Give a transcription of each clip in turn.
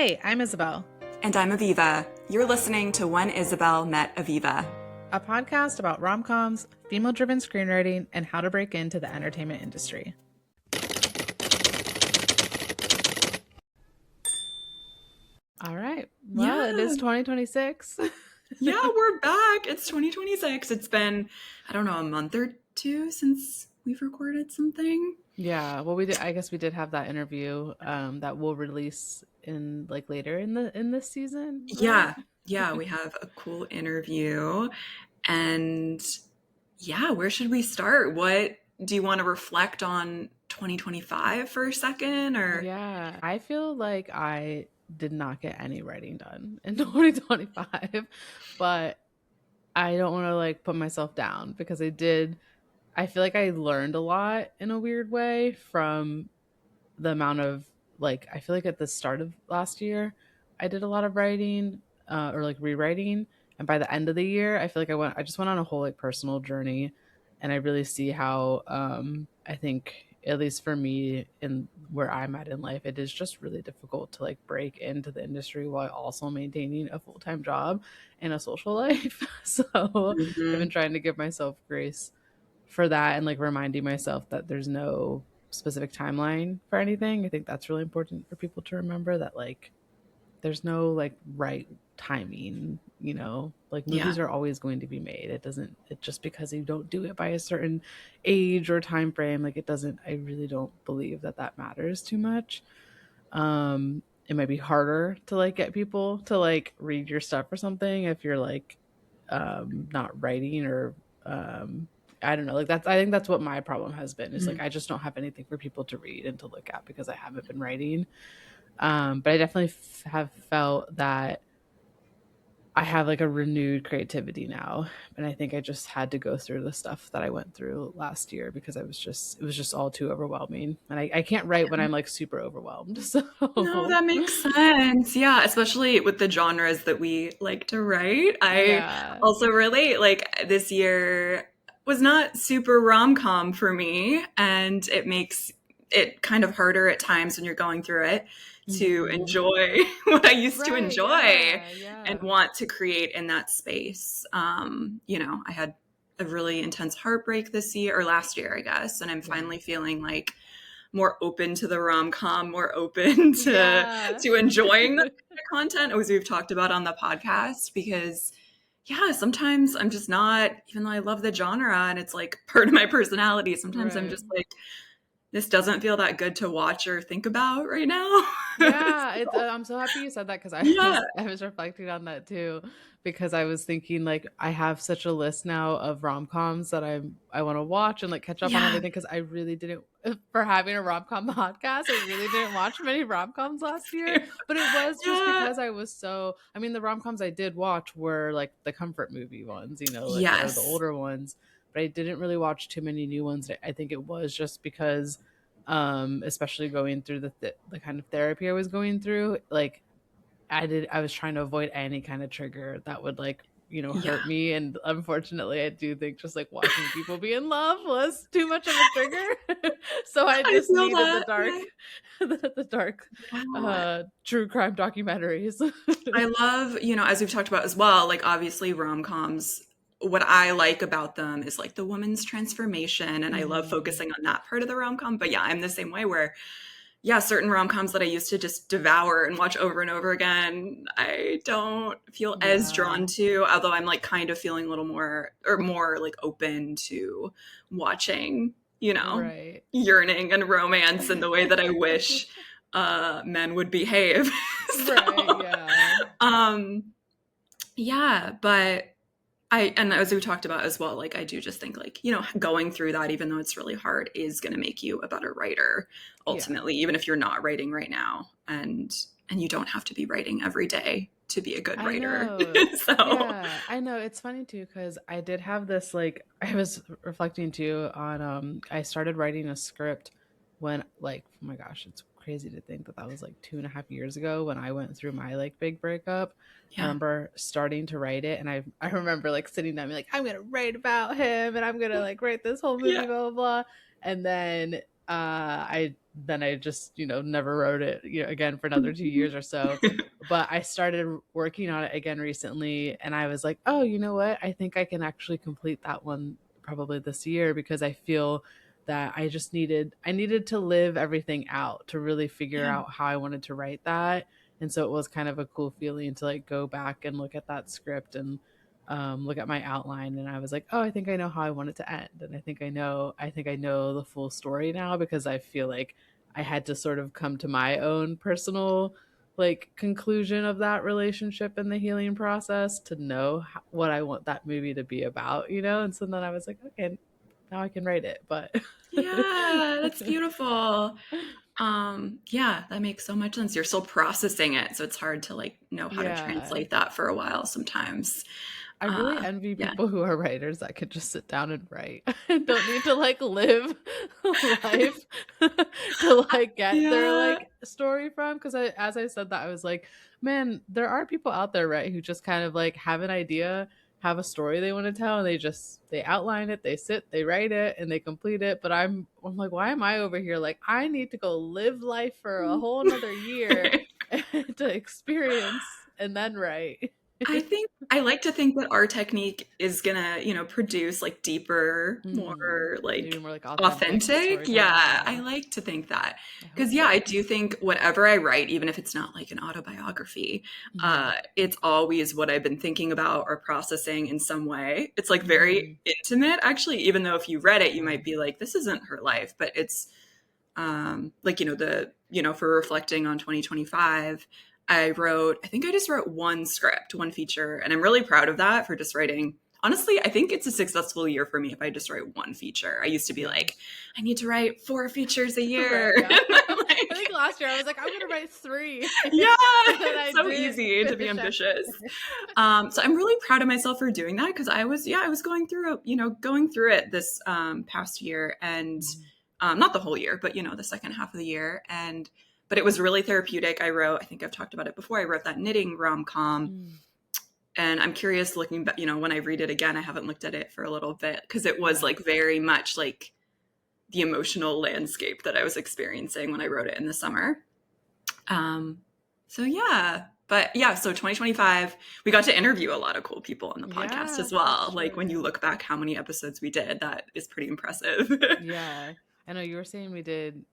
Hey, I'm Isabel, And I'm Aviva. You're listening to When Isabel Met Aviva. a podcast about rom-coms, female-driven screenwriting, and how to break into the entertainment industry. All right. Well, It is 2026. Yeah, we're back. It's 2026. It's been, I don't know, a month or two since we've recorded something. Yeah, well, I guess we did have that interview that we'll release in like later in this season, right? Yeah, we have a cool interview. And yeah, where should we start? What do you want to reflect on 2025 for a second or Yeah, I feel like I did not get any writing done in 2025, but I don't want to like put myself down because I did. I feel like I learned a lot in a weird way from the amount of like I feel like at the start of last year I did a lot of writing or like rewriting, and by the end of the year I feel like I just went on a whole like personal journey, and I really see how I think at least for me in where I'm at in life it is just really difficult to like break into the industry while also maintaining a full-time job and a social life. So I've been Mhm. trying to give myself grace for that and like reminding myself that there's no specific timeline for anything. I think that's really important for people to remember that like there's no like right timing, like Yeah. movies are always going to be made. It just because you don't do it by a certain age or time frame, like it doesn't, I really don't believe that that matters too much. It might be harder to like get people to like read your stuff or something if you're like not writing or I don't know, like that's I think that's what my problem has been is like Mhm. I just don't have anything for people to read and to look at because I haven't been writing. But I definitely have felt that I have like a renewed creativity now, and I think I just had to go through the stuff that I went through last year because it was just all too overwhelming, and I can't write when I'm like super overwhelmed. No, So that makes sense. Yeah, especially with the genres that we like to write. I yeah. also relate. Like this year was not super rom-com for me, and it makes it kind of harder at times when you're going through it to Hmm. enjoy what I used to Right. enjoy Yeah. and Yeah. want to create in that space. I had a really intense heartbreak this year or last year, I guess, and I'm Yeah. finally feeling like more open to the rom-com, more open to Yeah. enjoying the content as we've talked about on the podcast because yeah, sometimes I'm just not, even though I love the genre and it's like part of my personality, sometimes I'm Right. just like, this doesn't feel that good to watch or think about right now. Yeah, I'm so happy you said that because Yeah. I was reflecting on that too, because I was thinking like I have such a list now of rom-coms that I want to watch and like catch up on Yeah. everything because I really didn't for having a rom-com podcast, I really didn't watch many rom-coms last year, but it was just Yeah. because I mean the rom-coms I did watch were like the comfort movie ones, like or the Yes. older ones, but I didn't really watch too many new ones. I think it was just because especially going through the kind of therapy I was going through, like I was trying to avoid any kind of trigger that would like Yeah. hurt me, and unfortunately I do think just like watching people be in love was too much of a trigger. So I I just feel needed the that. dark Yeah. the dark Yeah. true crime documentaries. I love, as we've talked about as well, like obviously rom-coms, what I like about them is like the woman's transformation. And I love Mhm. focusing on that part of the rom-com. But yeah, I'm the same way where, yeah, certain rom-coms that I used to just devour and watch over and over again, I don't feel as Yeah. drawn to, although I'm like kind of feeling a little more or more like open to watching, Right. yearning and romance in the way that I wish men would behave. Right. So, Yeah. um, yeah, but and as we talked about as well, like I do just think like, going through that, even though it's really hard, is going to make you a better writer Yeah. ultimately, even if you're not writing right now. And you don't have to be writing every day to be a good I writer. know. So, Yeah, I know. It's funny too because I did have this like I was reflecting too on I started writing a script when like oh my gosh, it's crazy to think that that was like 2.5 years ago when I went through my like big breakup. I yeah. remember starting to write it, and I remember like sitting down and be like, I'm gonna write about him and I'm gonna like write this whole Yeah. movie, blah blah blah. And then I then I just, never wrote it, again for another 2 years or so. But I started working on it again recently, and I was like, oh, you know what? I think I can actually complete that one probably this year, because I feel that I needed to live everything out to really figure Yeah. out how I wanted to write that. And so it was kind of a cool feeling to like go back and look at that script and look at my outline, and I was like, oh, I think I know how I want it to end, and I think I know the full story now, because I feel like I had to sort of come to my own personal like conclusion of that relationship and the healing process to know what I want that movie to be about, and so then I was like, okay, now I can write it, but Yeah, that's beautiful. Yeah, that makes so much sense. You're still processing it, so it's hard to like know how to yeah. translate that for a while sometimes. I really envy Yeah. people who are writers that could just sit down and write and don't need to like live life to like get their Yeah. like story from. Because as I said that, I was like, man, there are people out there, right, who just kind of like have an idea, have a story they want to tell, and they outline it, they sit, they write it, and they complete it. But I'm like, why am I over here? Like, I need to go live life for a whole another year to experience and then write. I like to think that our technique is gonna, produce like deeper, Mhm. more Maybe like more like authentic authentic. storytelling, Yeah, I yeah. like to think that. I hope Because yeah, I so. do think whatever I write, even if it's not like an autobiography, Mhm. it's always what I've been thinking about or processing in some way. It's like very Mhm. intimate, actually, even though if you read it, you Yeah. might be like, this isn't her life, but it's like for reflecting on 2025, I think I just wrote one script, one feature, and I'm really proud of that for just writing. Honestly, I think it's a successful year for me if I just write one feature. I used to be Yeah. like, I need to write 4 features a year. Right, yeah. And I'm I think like, last year I was like, "I'm gonna write 3." yeah, And then I it's so didn't easy to be finish any. ambitious. So I'm really proud of myself for doing that because I was going through it this past year, and Mhm. not the whole year, but the second half of the year, but it was really therapeutic. I think I've talked about it before. I wrote that knitting rom-com, Mm. and I'm curious looking back, when I read it again, I haven't looked at it for a little bit because it was Yeah. like very much like the emotional landscape that I was experiencing when I wrote it in the summer. Um, so yeah, but yeah, so 2025, we got to interview a lot of cool people on the podcast Yeah, as that's well. Like when you true. look back how many episodes we did, that is pretty impressive. Yeah. I know you were saying we did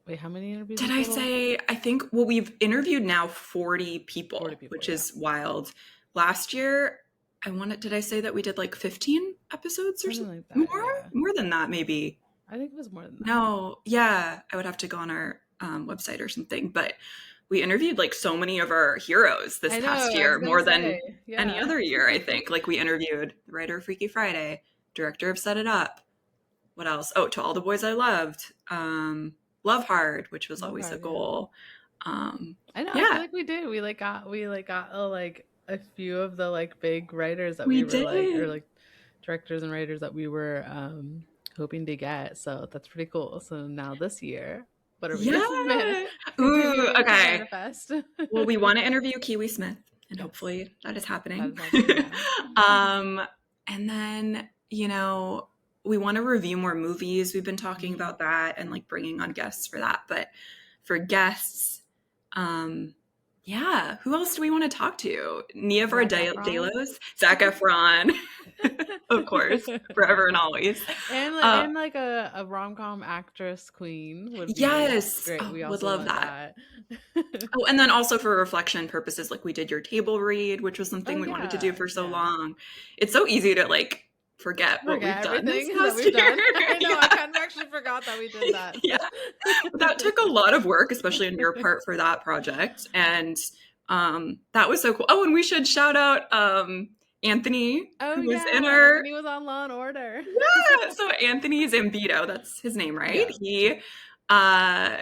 wait, how many interviews Did in I total? say, I think, well, we've interviewed now 40 40 people, people, which yeah. is wild. Last year, did I say that we did like 15 episodes or Something like more? that, yeah. More than that, maybe. I think it was more than that. No, yeah, I would have to go on our website or something. But we interviewed like so many of our heroes this I know, past I was year, gonna more say, than any yeah. other year, I think. Like we interviewed the writer of Freaky Friday, director of Set It Up. What else? Oh, To All the Boys I Loved. Love Hard, which was Love always a Hard, yeah. goal. Um, I know, I feel yeah, like we did. We got like a few of the like big writers that we we were like, or did. like directors and writers that we were hoping to get. So that's pretty cool. So now this year, what are we Yeah. doing? Ooh, Continuing to okay. manifest. Well, we want to interview Kiwi Smith, and Yes, hopefully that is that happening. is happening, yeah. um, and then, we want to review more movies. We've been talking Mhm. about that and like bringing on guests for that. But for guests, um, yeah, who else do we want to talk to? Nia Zac Efron. Vardalos, Zac Efron, of course, forever and always. Uh, And like a rom-com actress queen would be yes, great. oh, We would also love want that. that. Oh, and then also for reflection purposes, like we did your table read, which was Oh something we wanted to do yeah, for so yeah. long. It's so easy to like forget what Forget we've done this everything that past we've year. done. I know, I Yeah. kind of actually forgot that we did that. Yeah. But that took a lot of work, especially on your part for that project. And that was so cool. Oh, and we should shout out Anthony, Oh who was in yeah, our Anthony was on Law and Order. yeah. So Anthony Zambito, that's his name, right? Yeah. Uh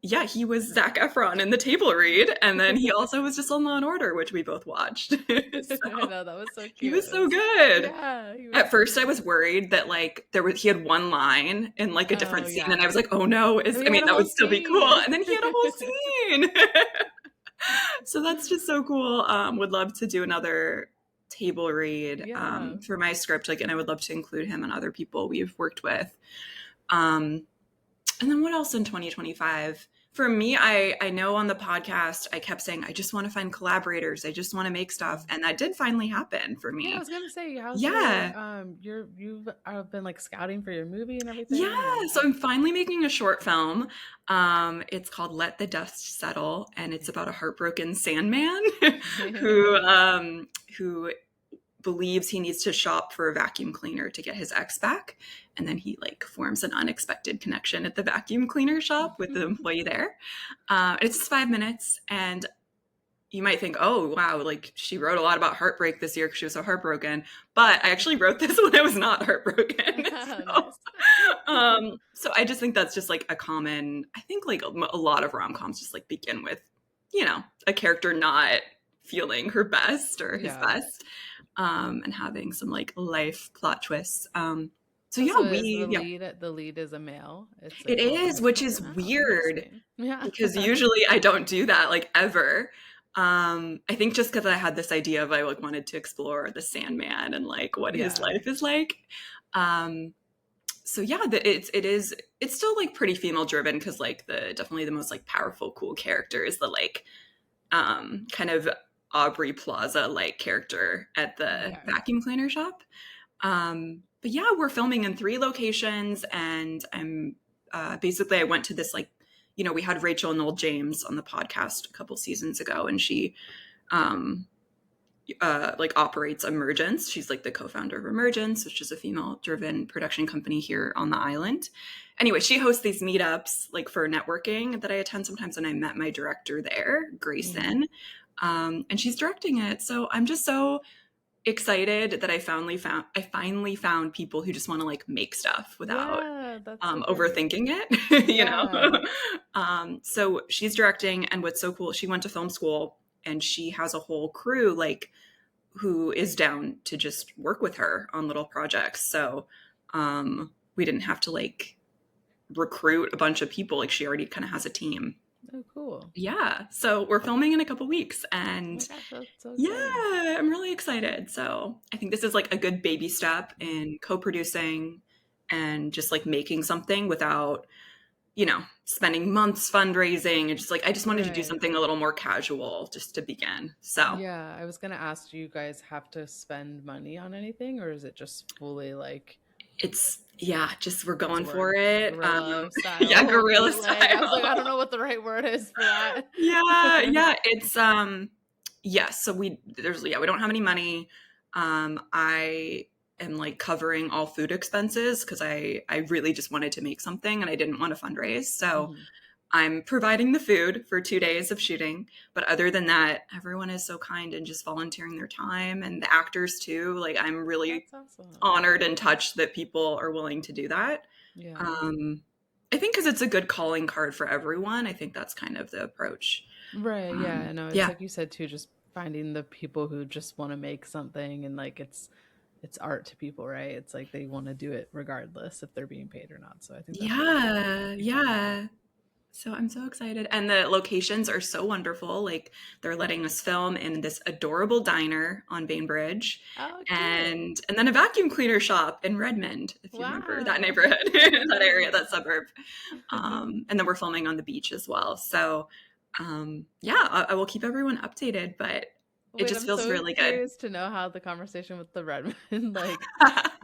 yeah, he was Zac Efron in the table read, and then he also was just on Law and Order, which we both watched. I So know, that was so he cute. was It so was, good. yeah, he was At so first, I good. was worried that like he had one line in like a Oh different scene, and I yeah. was like, oh no, No, he had a that whole would still be cool. scene. And then he had a whole scene. So that's just so cool. Would love to do another table read Yeah. for my script, like, and I would love to include him and other people we've worked with. Um, And then what else in 2025? For me, I know on the podcast I kept saying I just want to find collaborators. I just want to make stuff, and that did finally happen for Yeah, I me. was gonna say, how's Yeah. you've been like scouting for your movie and Yeah, everything, and so I'm finally making a short film. It's called Let the Dust Settle, and it's about a heartbroken Sandman who believes he needs to shop for a vacuum cleaner to get his ex back, and then he like forms an unexpected connection at the vacuum cleaner shop with the employee there. It's just 5 minutes, and you might think, oh, wow, like she wrote a lot about heartbreak this year because she was so heartbroken. But I actually wrote this when I was not heartbroken. So, Nice. so I just think that's just like a common, I think like a lot of rom coms just like begin with, you know, a character not feeling her best or his Yeah. best, and having some like life plot twists. So Oh, yeah, so is yeah, the lead is a male? It's it like a woman. is, which is Oh, weird interesting. Yeah. because usually I don't do that like ever. I think just because I had this idea of I like wanted to explore the Sandman and like what his Yeah. life is like. Um, so yeah, it's still like pretty female driven because like the definitely the most like powerful cool character is the like kind of Aubrey Plaza like character at the Okay. vacuum cleaner shop. But yeah, we're filming in 3 locations, and I'm basically I went to this like, you know, we had Rachel Noel James on the podcast a couple seasons ago, and she um, like operates Emergence. She's like the co-founder of Emergence, which is a female-driven production company here on the island. Anyway, she hosts these meetups like for networking that I attend sometimes, and I met my director there, Hmm. Grayson, and she's directing it. So I'm just so excited that I finally found people who just want to like make stuff without Yeah, that's so great. overthinking it, you know. Yeah. So she's directing, and what's so cool, she went to film school, and she has a whole crew like who is down to just work with her on little projects. So we didn't have to like recruit a bunch of people. Like she already kind of has a team. Oh, cool. Yeah. So we're filming in a couple weeks, Oh my and gosh, that's so yeah, exciting. I'm really excited. So I think this is like a good baby step in co-producing and just like making something without, you know, spending months fundraising, and just like I just wanted to do Right. something a little more casual just to begin. So Yeah, I was gonna ask, do you guys have to spend money on anything, or is it just fully like it's yeah, just we're what's going the word? for it. Guerrilla Yeah, style guerrilla bootleg. I was like, I style. don't know what the right word is for that. Yeah, yeah, it's yes, so we don't have any money. I am like covering all food expenses because I really just wanted to make something and I didn't want to fundraise. So Mhm. I'm providing the food for 2 days of shooting. But other than that, everyone is so kind and just volunteering their time, and the actors too. Like I'm really That's awesome. honored and touched that people are willing to do that. Yeah. Um, I think because it's a good calling card for everyone. I think that's kind of the approach. Right, yeah, I know. It's Yeah, like you said too, just finding the people who just want to make something, and like it's art to people, right? It's like they want to do it regardless if they're being paid or not. So I think that's really cool. yeah, yeah. So I'm so excited. And the locations are so wonderful. Like they're letting us film in this adorable diner on Bainbridge, Oh, cute. and then a vacuum cleaner shop in Redmond, if you remember that Wow. neighborhood, that area, that suburb. And then we're filming on the beach as well. So yeah, I will keep everyone updated, but it Wait, just I'm feels so really good. curious to know how the conversation with the Redmond like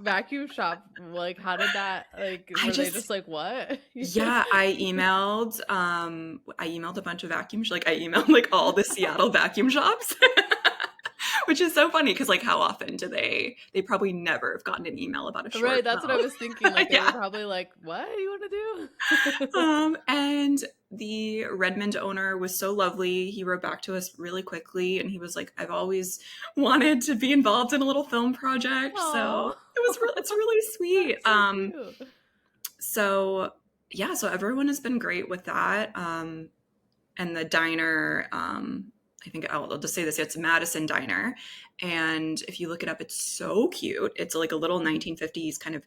vacuum shop, like how did that like I were they just just like what? Yeah, I emailed a bunch of like I emailed like all the Seattle vacuum shops. Which is so funny because like how often do they probably never have gotten an email about a Right, short that's what I film. was thinking. Like they were Yeah. probably like, "What do you want to do?" And the Redmond owner was so lovely. He wrote back to us really quickly, and he was like, "I've always wanted to be involved in a little film project." So Oh, it's really sweet. that's so cute. So yeah, so everyone has been great with that. And the diner, I think I'll just say this, it's Madison Diner. And if you look it up, it's so cute. It's like a little Mhm. 1950s kind of,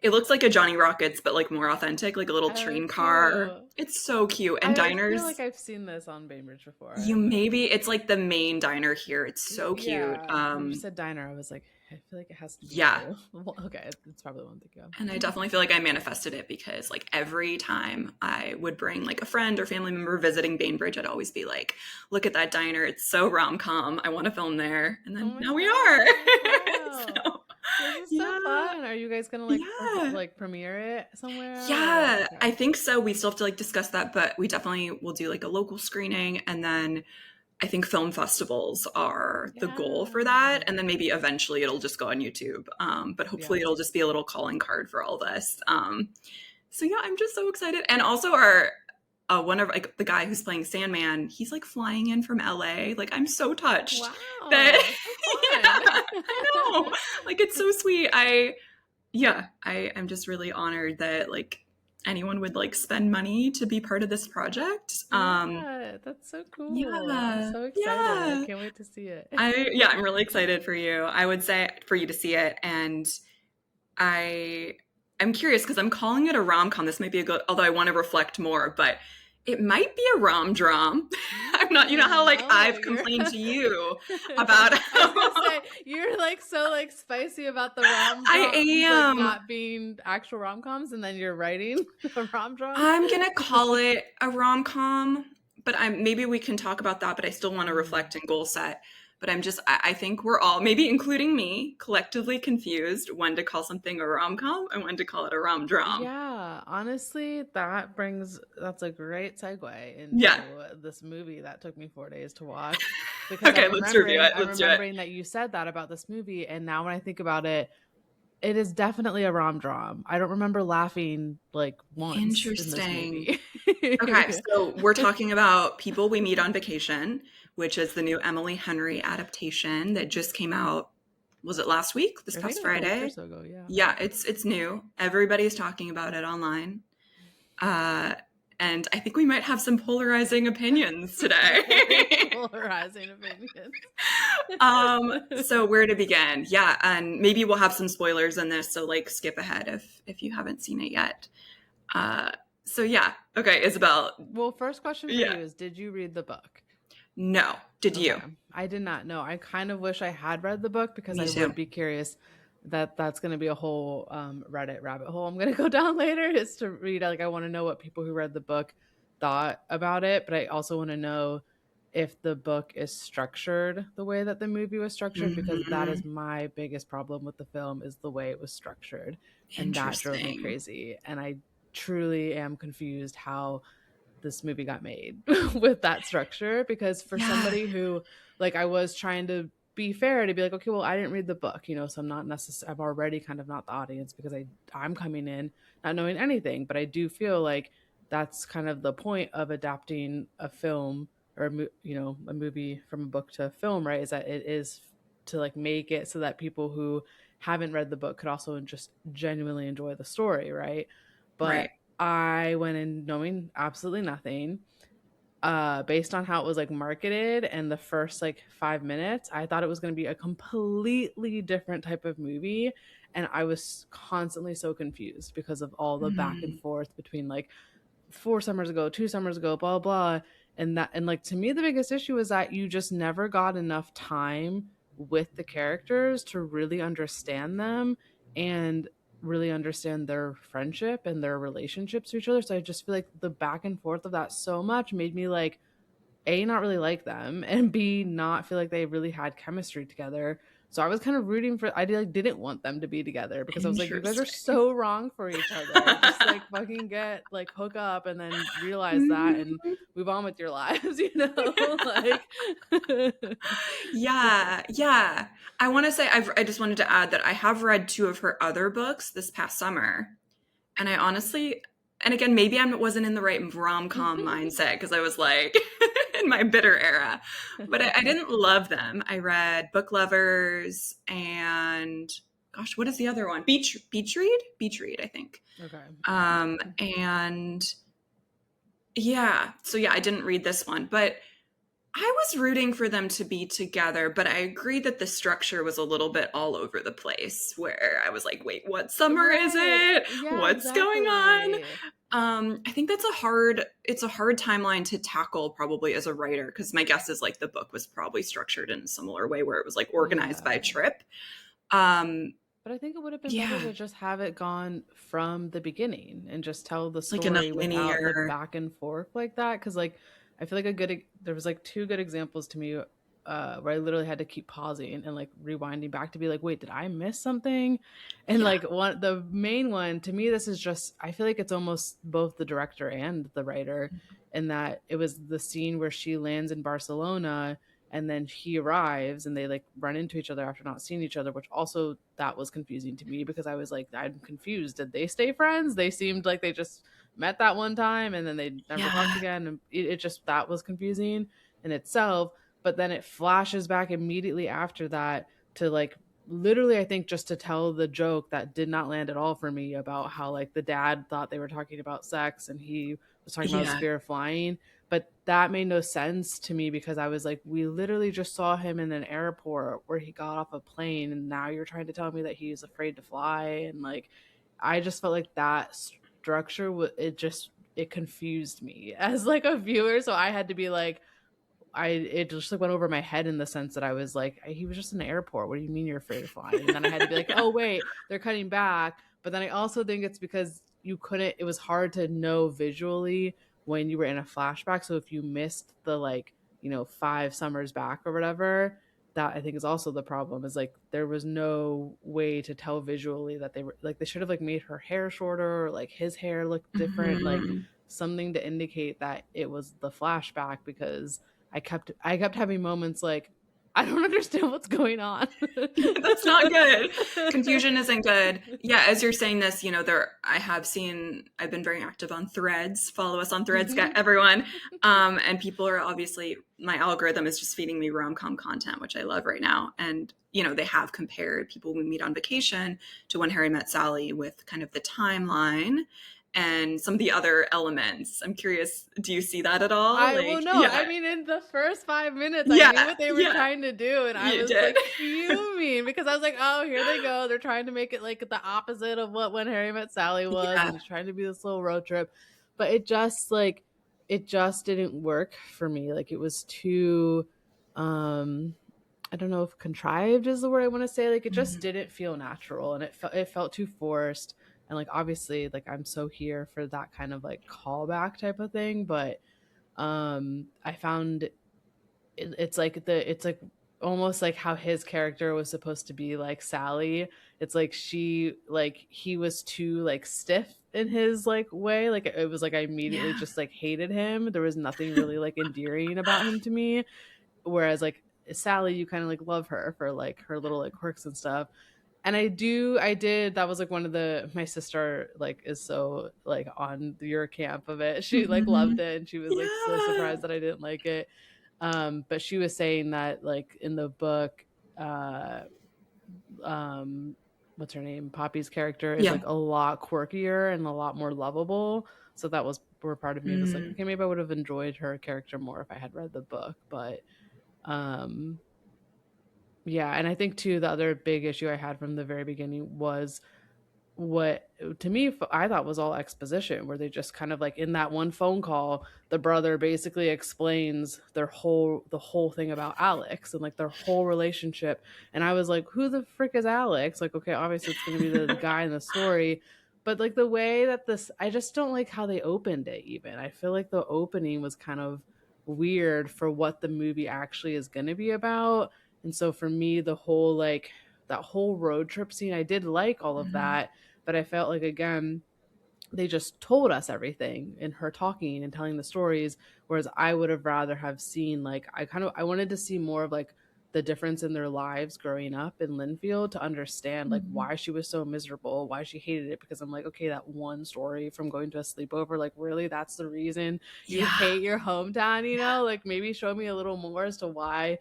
it looks like a Johnny Rockets, but like more authentic, like a little Oh, train car. cute. It's so cute. And I feel diners, like I've seen this on Bainbridge before. you maybe, it's like the main diner here. It's so cute. Yeah, when you said diner, I was like, I feel like it has to be Yeah. both. Well, okay, it's probably the one thing. And I definitely feel like I manifested it because like every time I would bring like a friend or family member visiting Bainbridge, I'd always be like, look at that diner. It's so rom-com. I want to film there. And Oh then my now we are. gosh, wow. So, This is so yeah. fun. Are you guys gonna Yeah. like premiere it somewhere or Yeah. okay. I think so. We still have to like discuss that, but we definitely will do like a local screening, and then I think film festivals are the goal for that. Yeah. And then maybe eventually it'll just go on YouTube. But hopefully Yes. it'll just be a little calling card for all this. So yeah, I'm just so excited. And also our one of like the guy who's playing Sandman, he's like flying in from LA. Like I'm so touched that Wow. So fun. yeah, I know. Like it's so sweet. I'm just really honored that like anyone would like spend money to be part of this project. Yeah, that's so cool. I'm Yeah. so excited. I Yeah. can't wait to see it. I'm really excited for you. I would say for you to see it, and I I'm curious because I'm calling it a rom-com. This might be a good, although I want to reflect more, but it might be a rom-dram. I'm not, you know how like Oh, I've you're complained to you about I was gonna say you're like so like spicy about the I rom-coms like am. not being actual rom-coms and then you're writing a rom-dram. I'm gonna call it a rom-com, but I'm maybe we can talk about that, but I still want to Mm. reflect and goal set. But I think we're all, maybe including me, collectively confused when to call something a rom-com and when to call it a rom-dram. Yeah, honestly, that's a great segue Yeah. into this movie that took me 4 days to watch because Okay, let's review it. I'm Let's do it. remembering that you said that about this movie, and now when I think about it, it is definitely a rom-dram. I don't remember laughing like once in this Interesting. movie. Okay, so we're talking about People We Meet on Vacation, which is the new Emily Henry adaptation that just came out. Was it last week? This I think past like a week or Friday? so ago, yeah. Yeah, it's new. Everybody's talking about it online. Uh, and I think we might have some polarizing opinions today. Polarizing opinions. So where to begin? Yeah, and maybe we'll have some spoilers in this, so like skip ahead if you haven't seen it yet. Uh, so yeah, okay, Isabel. Well, first question for you Yeah, is, did you read the book? no, did Okay. you? I did not know. I kind of wish I had read the book because Me I too. would be curious that's going to be a whole Reddit rabbit hole I'm going to go down later is to read. Like, I want to know what people who read the book thought about it, but I also want to know if the book is structured the way that the movie was structured because that Hmm. is my biggest problem with the film is the way it was structured, and that drove me Interesting. crazy. And I truly am confused how this movie got made with that structure because for Yeah. somebody who like I was trying to be fair to be like okay well I didn't read the book so I'm not necessarily I'm already kind of not the audience because I'm coming in not knowing anything but I do feel like that's kind of the point of adapting a film or a movie from a book to a film, right? Is that it is to like make it so that people who haven't read the book could also just genuinely enjoy the story, right? Right. But I went in knowing absolutely nothing. Based on how it was like marketed and the first like 5 minutes, I thought it was going to be a completely different type of movie. And I was constantly so confused because of all the back and Mm, forth between like 4 summers ago, 2 summers ago, blah, blah. And like to me, the biggest issue is that you just never got enough time with the characters to really understand them and really understand their friendship and their relationships to each other. So I just feel like the back and forth of that so much made me like a not really like them and b not feel like they really had chemistry together. So I was kind of rooting for I like didn't want them to be together because I was like you guys are interesting. so wrong for each other, just like fucking get like hook up and then realize that and Mhm. move on with your lives, like Yeah, yeah. I want to say I just wanted to add that I have read two of her other books this past summer, and I honestly, and again, maybe I wasn't in the right rom-com mindset because I was like in my bitter era, but I didn't love them. I read Book Lovers and gosh, what is the other one? Beach Read, I think. okay. And yeah, so yeah, I didn't read this one, but I was rooting for them to be together, but I agree that the structure was a little bit all over the place where I was like, wait, what summer is Right, it? yeah, What's going on? exactly. I think it's a hard timeline to tackle probably as a writer because my guess is like the book was probably structured in a similar way where it was like organized by Yeah. trip. Um, But I think it would have been better yeah, to just have it gone from the beginning and just tell the like a story without the non-linear. back and forth like that. Cause like, I feel like there was like two good examples to me where I literally had to keep pausing and like rewinding back to be like, wait, did I miss something? And Yeah, like the main one to me, this is just, I feel like it's almost both the director and the writer in that it was the scene where she lands in Barcelona and then he arrives and they like run into each other after not seeing each other, which also that was confusing to me because I was like, I'm confused, did they stay friends? They seemed like they just met that one time and then they never talked yeah, again, and it just, that was confusing in itself. But then it flashes back immediately after that to like literally, I think, just to tell the joke that did not land at all for me about how like the dad thought they were talking about sex and he was talking about a yeah. spirit flying. But that made no sense to me because I was like, we literally just saw him in an airport where he got off a plane, and now you're trying to tell me that he's afraid to fly. And like, I just felt like that structure, it confused me as like a viewer. So I had to be like, it just like went over my head in the sense that I was like, he was just in the airport. What do you mean you're afraid of flying? And then I had to be like, Yeah. oh wait, they're cutting back. But then I also think it's because you couldn't. It was hard to know visually when you were in a flashback. So if you missed the like 5 summers back or whatever, that I think is also the problem. Is like there was no way to tell visually that they were like they should have like made her hair shorter or like his hair look different, like Mhm. something to indicate that it was the flashback because I kept having moments like I don't understand what's going on. That's not good. Confusion isn't good. Yeah, as you're saying this, I've been very active on Threads. Follow us on Threads, get everyone. And people are obviously, my algorithm is just feeding me rom-com content, which I love right now. And, they have compared People We Meet on Vacation to When Harry Met Sally with kind of the timeline and some of the other elements. I'm curious, do you see that at all? I Like, will know. I yeah, mean, in the first 5 minutes, I knew yeah, what they were yeah, trying to do, and I you was did. like fuming because I was like, "Oh, here they go! They're trying to make it like the opposite of what When Harry Met Sally was, Yeah. and it's trying to be this little road trip." But it just didn't work for me. Like it was too, um, I don't know if contrived is the word I want to say. Like it just Mhm. didn't feel natural, and it felt too forced. And like obviously, like I'm so here for that kind of like callback type of thing, but I found it's like almost like how his character was supposed to be like Sally. It's like he was too like stiff in his like way. Like it was like I immediately Yeah. just like hated him. There was nothing really like endearing about him to me. Whereas like Sally, you kind of like love her for like her little like quirks and stuff. And I did, that was like one of my sister like is so like on your camp of it. She like loved Mhm. it and she was like so Yeah. surprised that I didn't like it. But she was saying that like in the book, uh um what's her name, Poppy's character is Yeah. like a lot quirkier and a lot more lovable. So that was where part of me was like, Mm. okay, maybe I would have enjoyed her character more if I had read the book. But um yeah, and I think too the other big issue I had from the very beginning was what to me I thought was all exposition, where they just kind of like in that one phone call, the brother basically explains the whole thing about Alex and like their whole relationship. And I was like, who the frick is Alex? Like, okay, obviously it's going to be the guy in the story, but like the way that this, I just don't like how they opened it. Even I feel like the opening was kind of weird for what the movie actually is going to be about. And so for me, the whole like that whole road trip scene, I did like all of Mhm. that, but I felt like again they just told us everything in her talking and telling the stories, whereas I would have rather have seen like I wanted to see more of like the difference in their lives growing up in Linfield to understand like Mhm. why she was so miserable, why she hated it, because I'm like, okay, that one story from going to a sleepover, like really that's the reason you Yeah. hate your hometown, like maybe show me a little more as to why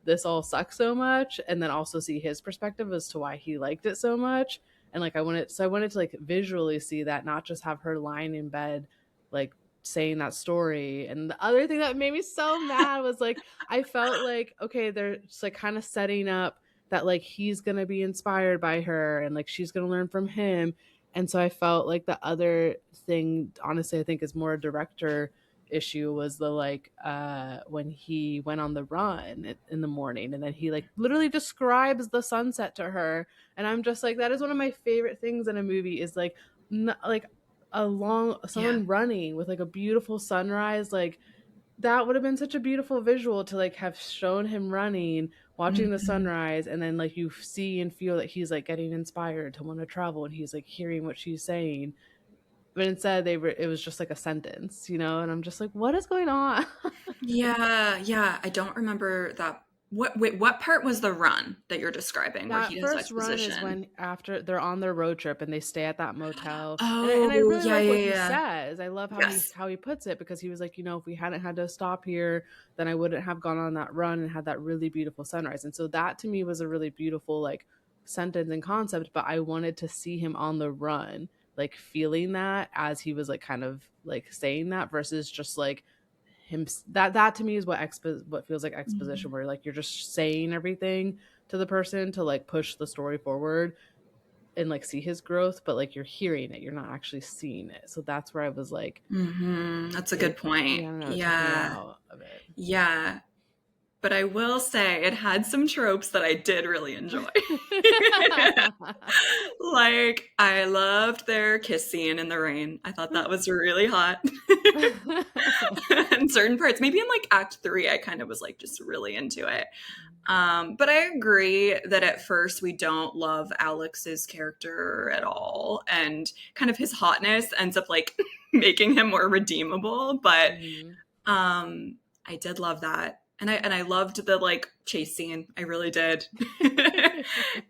this all sucks so much, and then also see his perspective as to why he liked it so much. And like I wanted to like visually see that, not just have her lying in bed like saying that story. And the other thing that made me so mad was like I felt like, okay, they're just like kind of setting up that like he's gonna be inspired by her and like she's gonna learn from him. And so I felt like the other thing, honestly, I think is more a director issue was the like when he went on the run in the morning, and then he like literally describes the sunset to her, and I'm just like, that is one of my favorite things in a movie, is like like a long Yeah. someone running with like a beautiful sunrise. Like that would have been such a beautiful visual to like have shown him running, watching the Mhm. sunrise, and then like you see and feel that he's like getting inspired to want to travel, and he's like hearing what she's saying. But instead they were it was just like a sentence, and I'm just like, what is going on? Yeah, yeah, I don't remember that. What part was the run that you're describing where That he does first run is exposition? when after they're on their road trip and they stay at that motel. And I Oh, really yeah, like what yeah, he yeah. says. I love Yes. how he puts it, because he was like, if we hadn't had to stop here, then I wouldn't have gone on that run and had that really beautiful sunrise. And so that to me was a really beautiful like sentence and concept, but I wanted to see him on the run, like feeling that as he was like kind of like saying that, versus just like him. That to me is what feels like exposition, Mhm. where like you're just saying everything to the person to like push the story forward and like see his growth, but like you're hearing it, you're not actually seeing it. So that's where I was like, Mhm. That's a good it point. yeah, I don't know, it took me Yeah. out of Yeah. But I will say it had some tropes that I did really enjoy. it. Like, I loved their kiss scene in the rain. I thought that was really hot. In certain parts, maybe in like act 3, I kind of was like just really into it. But I agree that at first we don't love Alex's character at all, and kind of his hotness ends up like making him more redeemable. But Mhm. I did love that. And I loved the like chase scene. I really did.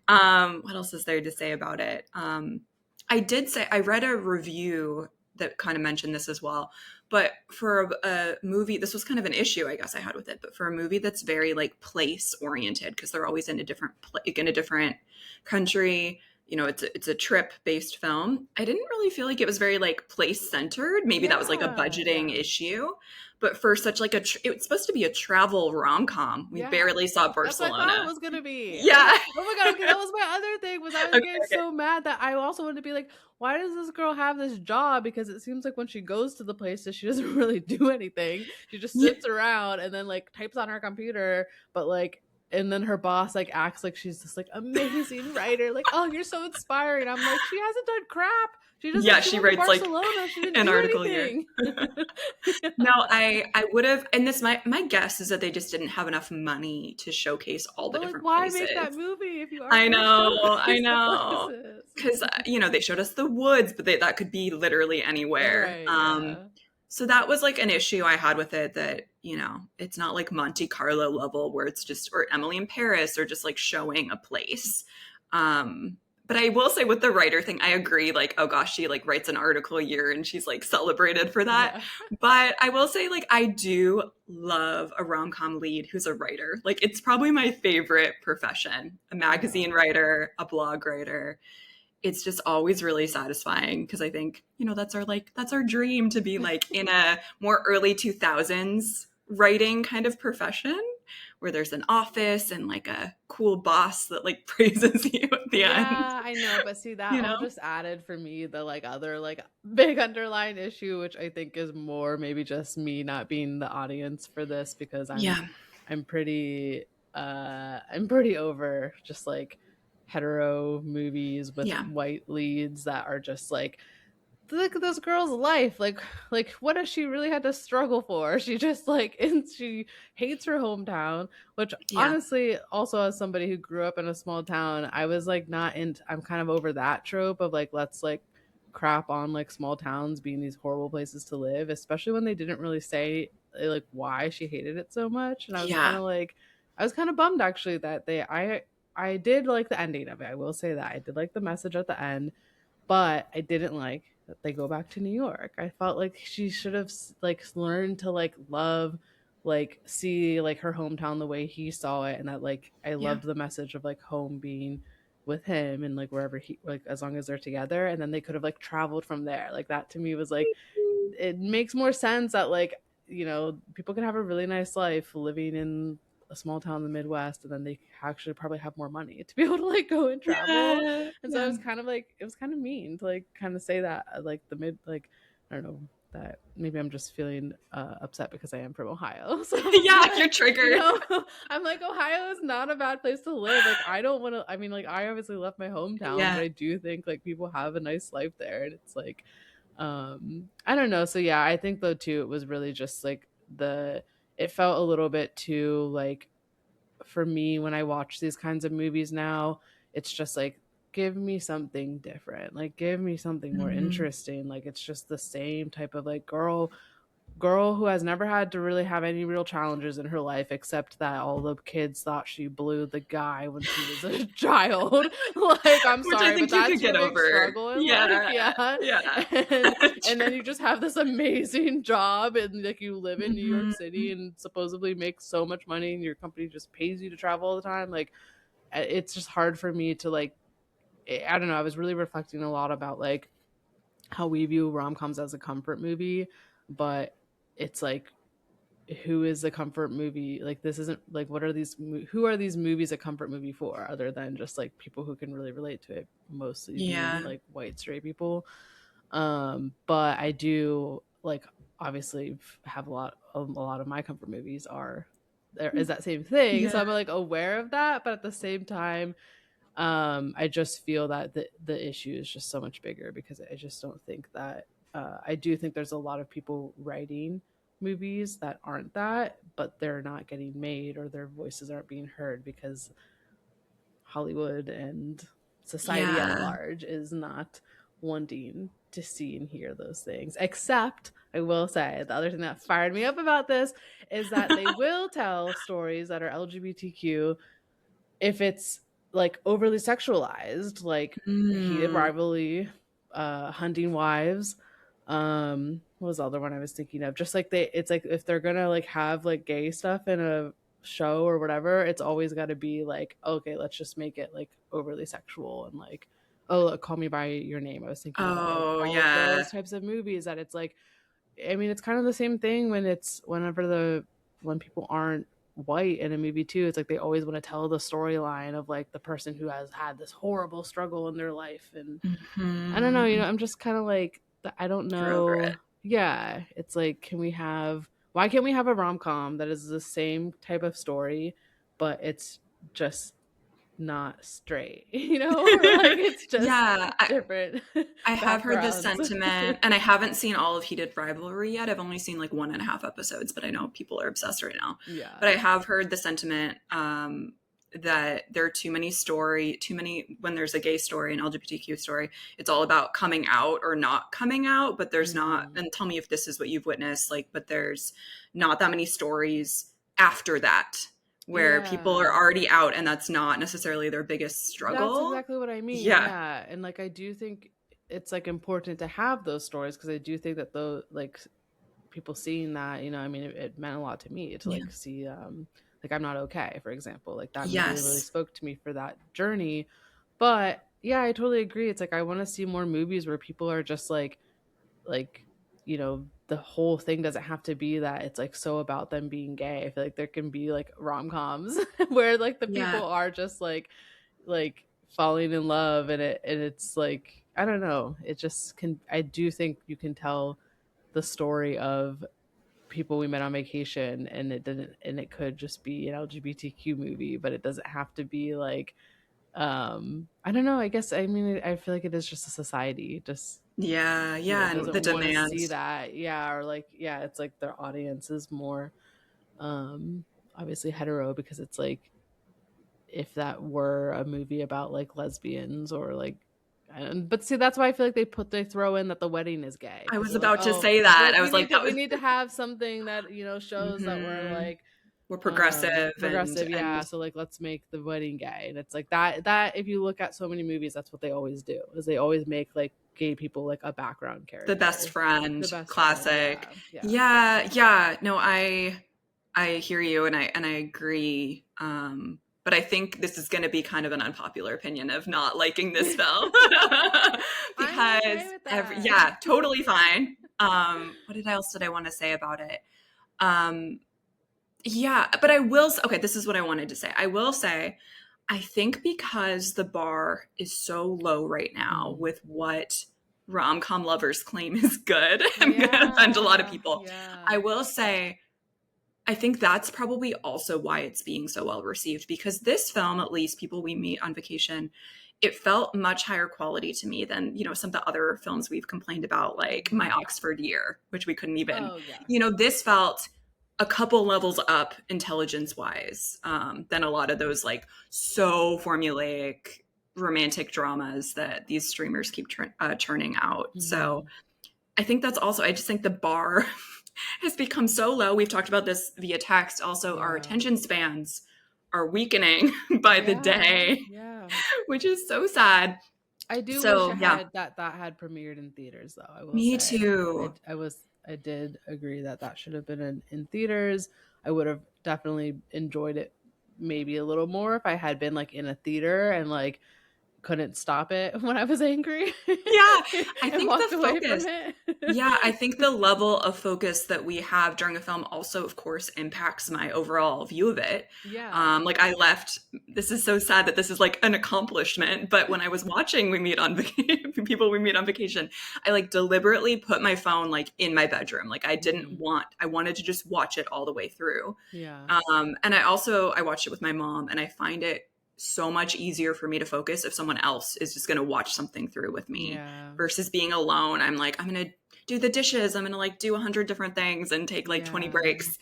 What else is there to say about it? I did say I read a review that kind of mentioned this as well. But for a movie, this was kind of an issue I guess I had with it. But for a movie that's very like place oriented, because they're always in a different country. It's a trip based film. I didn't really feel like it was very like place centered. Maybe that was like a Yeah, budgeting yeah, issue, but for such like it's supposed to be a travel rom-com. We yeah. barely saw That's what I thought it Barcelona. was gonna be. I was Yeah. like, oh my god, okay, that was my other thing, was I was Okay, getting okay. so mad that I also wanted to be like, why does this girl have this job? Because it seems like when she goes to the places, she doesn't really do anything. She just Yeah. sits around and then like types on her computer, but like, and then her boss like acts like she's this like amazing writer, like, oh, you're so inspiring. I'm like, she hasn't done crap. Yeah, She she went to writes like Barcelona. She didn't an do article a year. anything. No, I would have, and this my guess is that they just didn't have enough money to showcase all the But like, different why make that places. movie if you aren't I going to know, I showcase the know. places? Because they showed us the woods, but that could be literally anywhere. Right, yeah. So that was like an issue I had with it, that it's not like Monte Carlo level where it's just, or Emily in Paris, or just like showing a place. Um, but I will say with the writer thing, I agree. Like, oh gosh, she like writes an article a year and she's like celebrated for that. Yeah. But I will say, like, I do love a rom com lead who's a writer. Like, it's probably my favorite profession: a magazine Yeah. writer, a blog writer. It's just always really satisfying, because I think, that's our dream, to be like in a more early 2000s writing kind of profession, where there's an office and like a cool boss that like praises you at the end, Yeah, I know, but see, that you all know? just added for me the like other like big underlying issue, which I think is more maybe just me not being the audience for this, because Yeah. I'm pretty I'm pretty over just like hetero movies with Yeah. white leads that are just like, look at this girl's life. Like what has she really had to struggle for? She just like and she hates her hometown, which Yeah. honestly, also as somebody who grew up in a small town, I was like not in I'm kind of over that trope of like, let's like crap on like small towns being these horrible places to live, especially when they didn't really say like why she hated it so much. And Yeah. I was kind of bummed actually that I did like the ending of it. I will say that I did like the message at the end, but I didn't like that they go back to New York. I felt like she should have like learned to like love, like see like her hometown the way he saw it, and that like I Yeah. loved the message of like home being with him and like wherever he like as long as they're together, and then they could have like traveled from there. Like that to me was like, it makes more sense that like, people can have a really nice life living in a small town in the Midwest, and then they actually probably have more money to be able to like go and travel. Yeah. And so I Yeah. was kind of like, it was kind of mean to like kind of say that like the mid like I don't know, that maybe I'm just feeling upset because I am from Ohio. So Yeah, but, you're you triggered. know, I'm like, Ohio is not a bad place to live. Like I don't want to. I mean, like I obviously left my hometown, but Yeah. I do think like people have a nice life there, and it's like, I don't know. So yeah, I think though too, it was really just like the. It felt a little bit too like for me when I watch these kinds of movies now, it's just like give me something different. Like give me something more Mhm. interesting. Like it's just the same type of like girl who has never had to really have any real challenges in her life except that all the kids thought she blew the guy when she was a child. Like I'm Which I sorry, but think you could that's your get big over. struggle in life. Yeah. Yeah. Yeah. and and then True. you just have this amazing job and like you live in New York Mhm. City and supposedly make so much money and your company just pays you to travel all the time. Like it's just hard for me to like I don't know, I was really reflecting a lot about like how we view rom-coms as a comfort movie, but it's like who is a comfort movie? Like this isn't like what are these who are these movies a comfort movie for other than just like people who can really relate to it, mostly being Yeah. like white straight people. But I do like obviously have a lot of my comfort movies are there is that same thing. So Yeah. I'm like aware of that, but at the same time, I just feel that the issue is just so much bigger because I just don't think that I do think there's a lot of people writing movies that aren't that, but they're not getting made or their voices aren't being heard because Hollywood and society at Yeah. large is not wanting to see and hear those things. Except, I will say, the other thing that fired me up about this is that they will tell stories that are LGBTQ if it's like overly sexualized, like heated Mm. rivalry, hunting wives. What was the other one I was thinking of? Just like it's like if they're gonna like have like gay stuff in a show or whatever, it's always got to be like, okay, let's just make it like overly sexual and like, oh, look, Call Me by Your Name. I was thinking about like Oh, all of yeah. those types of movies that it's like I mean, it's kind of the same thing when it's when people aren't white in a movie too. It's like they always want to tell the storyline of like the person who has had this horrible struggle in their life, and I don't know. Mhm. I'm just kind of like I don't You're over know. it. Yeah, it's like why can't we have a rom com that is the same type of story, but it's just not straight, or like it's just Yeah, different I have heard this backgrounds. sentiment, and I haven't seen all of Heated Rivalry yet. I've only seen like 1.5 episodes, but I know people are obsessed right now. Yeah. But I have heard the sentiment that there are too many, when there's a gay story, an LGBTQ story, it's all about coming out or not coming out, but there's not, Hmm. and tell me if this is what you've witnessed, like, but there's not that many stories after that where people are Yeah. already out and that's not necessarily their biggest That's struggle. exactly what I mean. Yeah. Yeah. And like I do think it's like important to have those stories because I do think that those like people seeing that, I mean it meant a lot to me to Yeah. like see like I'm Not Okay, for example. Like that movie really Yes. spoke to me for that journey. But yeah, I totally agree. It's like I want to see more movies where people are just like the whole thing doesn't have to be that it's like so about them being gay. I feel like there can be like rom-coms where like the Yeah. people are just like falling in love and it's like I don't know, it just can I do think you can tell the story of people we met on vacation and it could just be an LGBTQ movie, but it doesn't have to be like I don't know, I guess I mean I feel like it is just a society just Yeah. Yeah. And doesn't the want to see demands. that. Yeah, or like yeah, it's like their audience is more um obviously hetero because it's like if that were a movie about like lesbians or like but see that's why I feel like they throw in that the wedding is gay I because was they're like about to oh say that. well I we was need like, to that we was need to have something that shows that we're mhm. like We're progressive progressive, and yeah, so like let's make the wedding gay and it's like that if you look at so many movies that's what they always do is they always make like gay people like a background the best character, friend the best friend, classic. yeah, yeah. Yeah. Yeah. No, I hear you and I agree. But I think this is going to be kind of an unpopular opinion of not liking this film I'm okay because with that. yeah, totally fine. What else did I want to say about it? Um, Yeah, but okay, this is what I wanted to say. I will say, I think because the bar is so low right now Mm, with what rom-com lovers claim is good. I'm going to offend a lot of Yeah, people. yeah. I will say, I think that's probably also why it's being so well received, because this film, at least People We Meet on Vacation, it felt much higher quality to me than, some of the other films we've complained about, like My Mhm. Oxford Year, which we couldn't even, Oh, yeah. this felt a couple levels up intelligence wise than a lot of those like so formulaic romantic dramas that these streamers keep churning out. So Mhm. I think that's also, I just think the bar has become so low. We've talked about this via text. Also, our Yeah. attention spans are weakening by the Yeah, day, yeah. which is so sad. I do wish So, it yeah, had that had premiered in theaters, though, I will me say. too. I did agree that that should have been in theaters. I would have definitely enjoyed it maybe a little more if I had been, like, in a theater and, like, couldn't stop it when I was angry Yeah, I and think the walked away from focus. it. Yeah, I think the level of focus that we have during a film also, of course, impacts my overall view of it. Yeah. Like I left, this is so sad that this is like an accomplishment, but when I was watching People We Meet on Vacation, I like deliberately put my phone like in my bedroom. Like Mhm. I wanted to just watch it all the way through. Yeah. And I watched it with my mom, and I find it so much easier for me to focus if someone else is just going to watch something through with me Yeah. versus being alone. I'm like, I'm going to do the dishes. I'm going to like do 100 different things and take like 20 Yeah. breaks.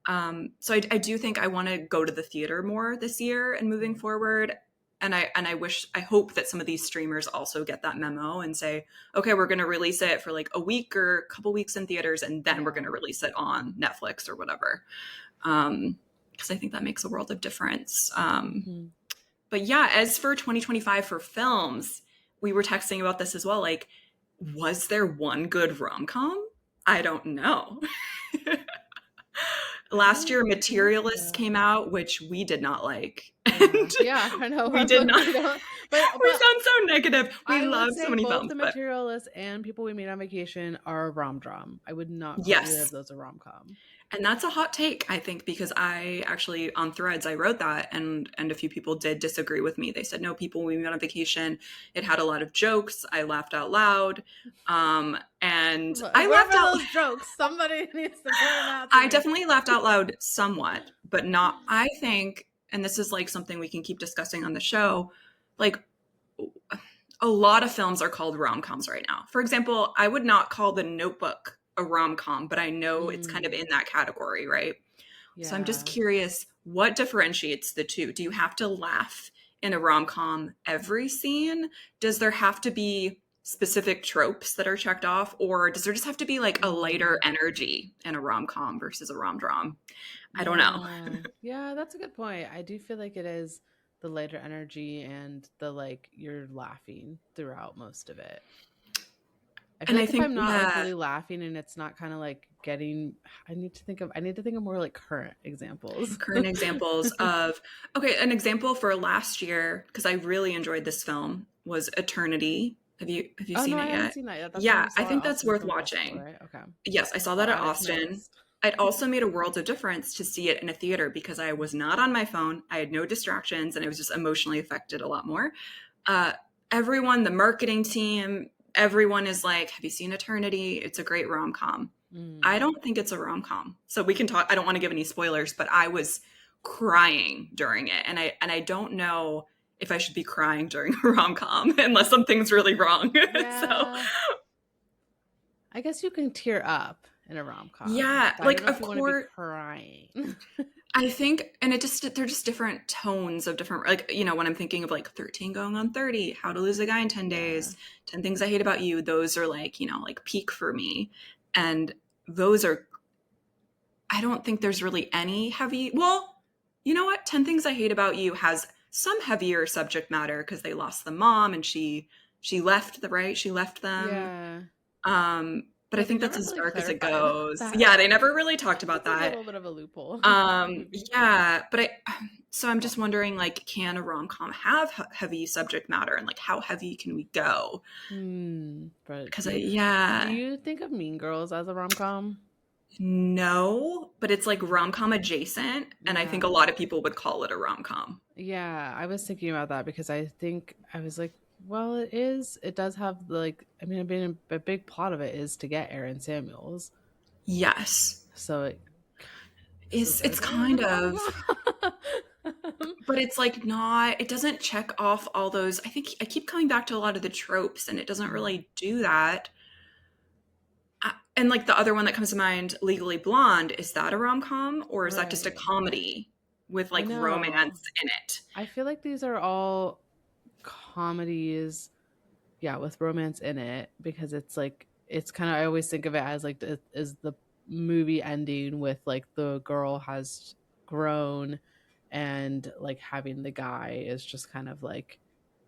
So I do think I want to go to the theater more this year and moving Yeah. forward. And I hope that some of these streamers also get that memo and say, okay, we're going to release it for like a week or a couple weeks in theaters, and then we're going Yeah. to release it on Netflix or whatever. Because I think that makes a world of difference. Mhm. But yeah, as for 2025 for films, we were texting about this as well. Like, was there one good rom com? I don't know. I Last don't year, think Materialist came so. out, which we did not like. And Yeah, yeah, I know. I we was did like, not. we don't, We but sound so negative. We I love would so say many both films, The but Materialist and People We Meet on Vacation are a rom dram. I would not call either of yes. those a rom com. And that's a hot take, I think, because I actually on Threads I wrote that, and a few people did disagree with me. They said no, People We Went on Vacation, it had a lot of jokes. I laughed out loud, and I Where laughed were out. those jokes? Somebody needs to point them out to I me. definitely laughed out loud somewhat, but not. I think, and this is like something we can keep discussing on the show, like a lot of films are called rom-coms right now. For example, I would not call The Notebook a rom-com, but I know it's kind of Mm, in that category, right? So I'm just yeah. curious, what differentiates the two? Do you have to laugh in a rom-com every scene? Does there have to be specific tropes that are checked off, or does there just have to be like a lighter Mm, energy in a rom-com versus a rom-dram? I don't know. yeah. Yeah, that's a good point. I do feel like it is the lighter energy and the like you're laughing throughout most of it. I feel And I like if think, I'm not like yeah, really laughing and it's not kind of like getting, I need to think of more like current examples. current examples of, okay, an example for last year, because I really enjoyed this film, was Eternity. Have you Oh no, seen I it haven't yet? seen that yet. That's the one Yeah, you I saw at think that's Austin worth Film Festival, watching. right? Okay. Yes, I saw I'll that at add it to my Austin. list. It also made a world of difference to see it in a theater because I was not on my phone. I had no distractions, and I was just emotionally affected a lot more. Uh, Everyone, the marketing team, everyone is like, have you seen Eternity? It's a great rom com. I Mm. don't think it's a rom com. So we can talk. I don't want to give any spoilers, but I was crying during it, and I don't know if I should be crying during a rom com unless something's really wrong. So Yeah. I guess you can tear up in a rom-com, yeah, but I don't like know if of you want to be course crying. I think, and it just, they're just different tones of different, like, when I'm thinking of like 13 going on 30, How to Lose a Guy in 10 Yeah. Days, 10 Things I Hate About You, those are like, like peak for me. And those are, I don't think there's really any heavy, well, you know what? 10 Things I Hate About You has some heavier subject matter because they lost the mom and she left the, right? She left them. Yeah. But I Yeah, they think that's never as really dark as it clarified goes. that. Yeah, they never really talked about That's like a that. little bit of a loophole. Yeah, but so I'm just wondering, like, can a rom-com have heavy subject matter, and like, how heavy can we go? But Because do yeah, you think of Mean Girls as a rom-com? no, but it's like Mm. rom-com adjacent, and I think a Yeah. lot of people would call it a rom-com. Yeah, I was thinking about that because I think I was like Well, it is. It does have like. I mean, a big plot of it is to get Aaron Samuels. Yes. So it. So It's there's a little bit kind of of, rom. but it's like not, it doesn't check off all those. I think I keep coming back to a lot of the tropes and it doesn't really do that. And like the other one that comes to mind, Legally Blonde, is that a rom-com or is that just a Right. comedy with I like know. romance in it? I feel like these are all comedies, yeah, with romance in it because it's like it's kind of I always think of it as like is the movie ending with like the girl has grown and like having the guy is just kind of like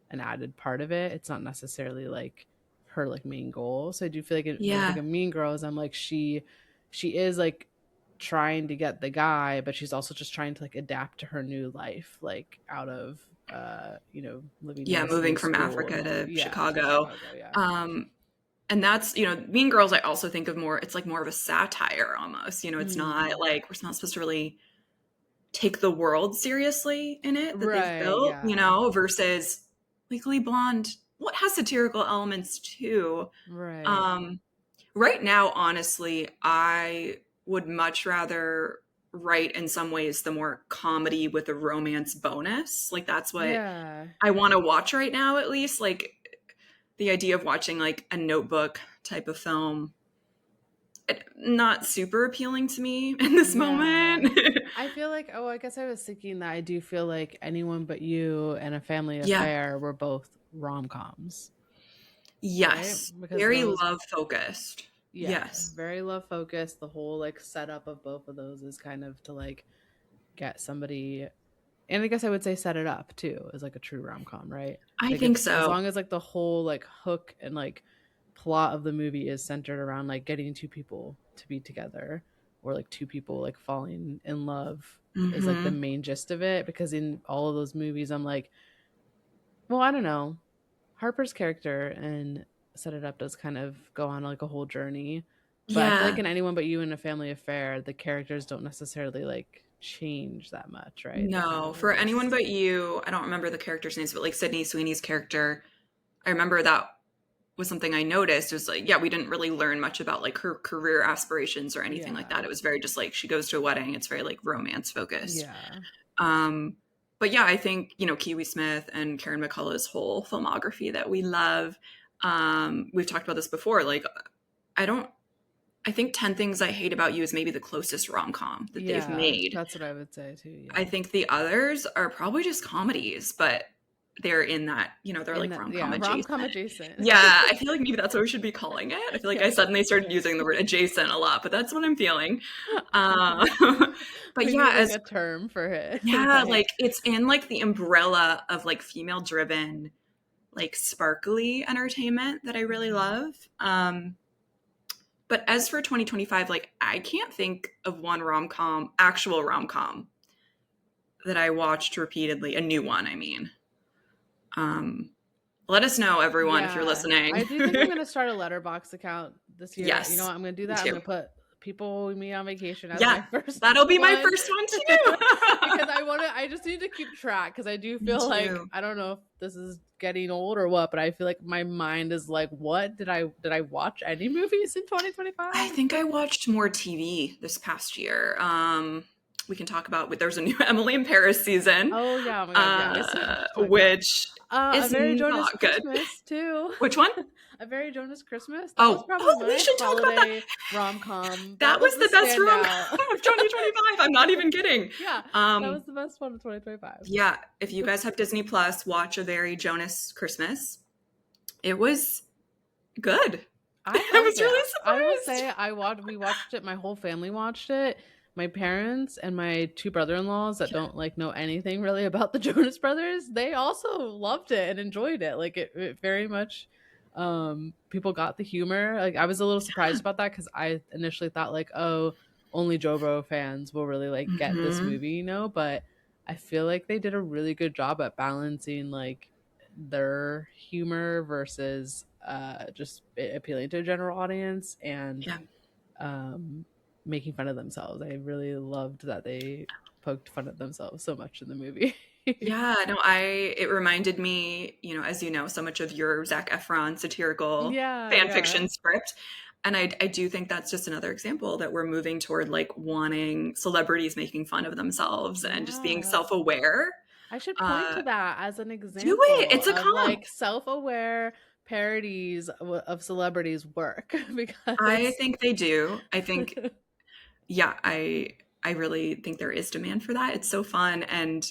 an added part of it. It's not necessarily like her like main goal. So I do feel like when I think Yeah. of Mean Girls, I'm like she is like trying to get the guy, but she's also just trying to like adapt to her new life, like out of living Yeah, nicely in moving from school and Africa all. to Yeah, to Chicago. Chicago. Yeah. Um, and that's, Mean Girls, I also think of more, it's like more of a satire almost. It's not Mm. like we're not supposed to really take the world seriously in it that they've Right. built, Yeah. versus Legally Blonde, what has satirical elements too. Right. Um, right now, honestly, I would much rather write in some ways the more comedy with a romance bonus. Like that's what Yeah. I want to watch right now, at least. Like the idea of watching like a notebook type of film, not super appealing to me in this Yeah. moment. I feel like, oh, I guess I was thinking that I do feel like Anyone But You and A Family Yeah. Affair were both rom-coms, right? Yes. Because Very those, love focused. yeah, Yes. very love focused. The whole like setup of both of those is kind of to like get somebody, and I guess I would say set it up too as like a true rom-com, right? I Like think it's as so. long as like the whole like hook and like plot of the movie is centered around like getting two people to be together or like two people like falling in love is like the Hmm. main gist of it, because in all of those movies I'm like, well, I don't know, Harper's character and Set It Up does kind of go on like a whole journey, but I feel like Yeah. in Anyone But You and A Family Affair the characters don't necessarily like change that much, right? They kind No. of For are Anyone just But You, I don't remember the characters' names, but like Sydney Sweeney's character, I remember that was something I noticed. It was like, yeah, we didn't really learn much about like her career aspirations or anything like yeah. that. It was very just like she goes to a wedding. It's very like romance focused. Yeah. Um, but yeah, I think, Kiwi Smith and Karen McCullough's whole filmography that we love. We've talked about this before. Like, I don't, I think 10 Things I Hate About You is maybe the closest rom com that they've Yeah, made. that's what I would say too. I Yeah. think the others are probably just comedies, but they're in that, they're In like that, rom com yeah, rom-com adjacent. adjacent. Yeah, I feel like maybe that's what we should be calling it. I feel like I Yeah. suddenly started using the word adjacent a lot, but that's what I'm feeling. Uh, but We yeah, need like as a term for it. yeah, like Like, it's in like the umbrella of like female driven, like sparkly entertainment that I really mhm. love. But as for 2025, like I can't think of one actual rom com that I watched repeatedly, a new one, I mean. Um, Let us know, everyone, if you're Yeah, listening. I do think I'm gonna start a letterbox account this year. You know Yes, what? I'm gonna do me that. I'm too. gonna put People We Meet on Vacation as Yeah, my first that'll be my one first one too. because I just need to keep track because I do Me feel like too. I don't know if this is getting old or what, but I feel like my mind is like, what did I watch any movies in I 2025? think I watched more TV this past year. We can talk about, there's a new Emily in Paris season, Oh yeah, oh my god, yes. We have to talk about which A is Very Jonas not good. Christmas too. Which one? A Very Jonas Christmas. That was Oh, probably oh, we my should talk about that. holiday rom-com. That That was was the the best rom standout. com of 2025. I'm not even kidding. Yeah, that was Um, the best one of 2025. yeah, if you guys have Disney Plus, watch A Very Jonas Christmas. It was good. I I loved was it. really I will surprised. say we watched it, my whole family watched it. My parents and my two brother-in-laws that don't like know anything really about the Jonas Brothers, they also loved it and enjoyed it. Like it very much people got the humor. Like I was a little surprised about that cuz I initially thought like, oh, only Jobo fans will really like get this Hmm. movie, but I feel like they did a really good job at balancing like their humor versus just appealing to a general audience and Yeah. um, making fun of themselves. I really loved that they poked fun at themselves so much in the movie. Yeah, no, it reminded me, as you know, so much of your Zac Efron satirical Yeah, fan yeah. fiction script. And I do think that's just another example that we're moving toward like wanting celebrities making fun of themselves and just being Yeah. self-aware. I should point Uh, to that as an do it. example It's a of comp. like self-aware parodies of celebrities work I because think they do. I think, yeah, I really think there is demand for that. It's so fun. And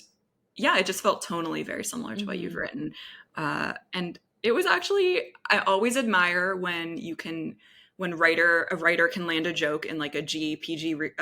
yeah, it just felt tonally very similar to what you've Mhm. written. And it was actually, I always admire when a writer can land a joke in like a GPG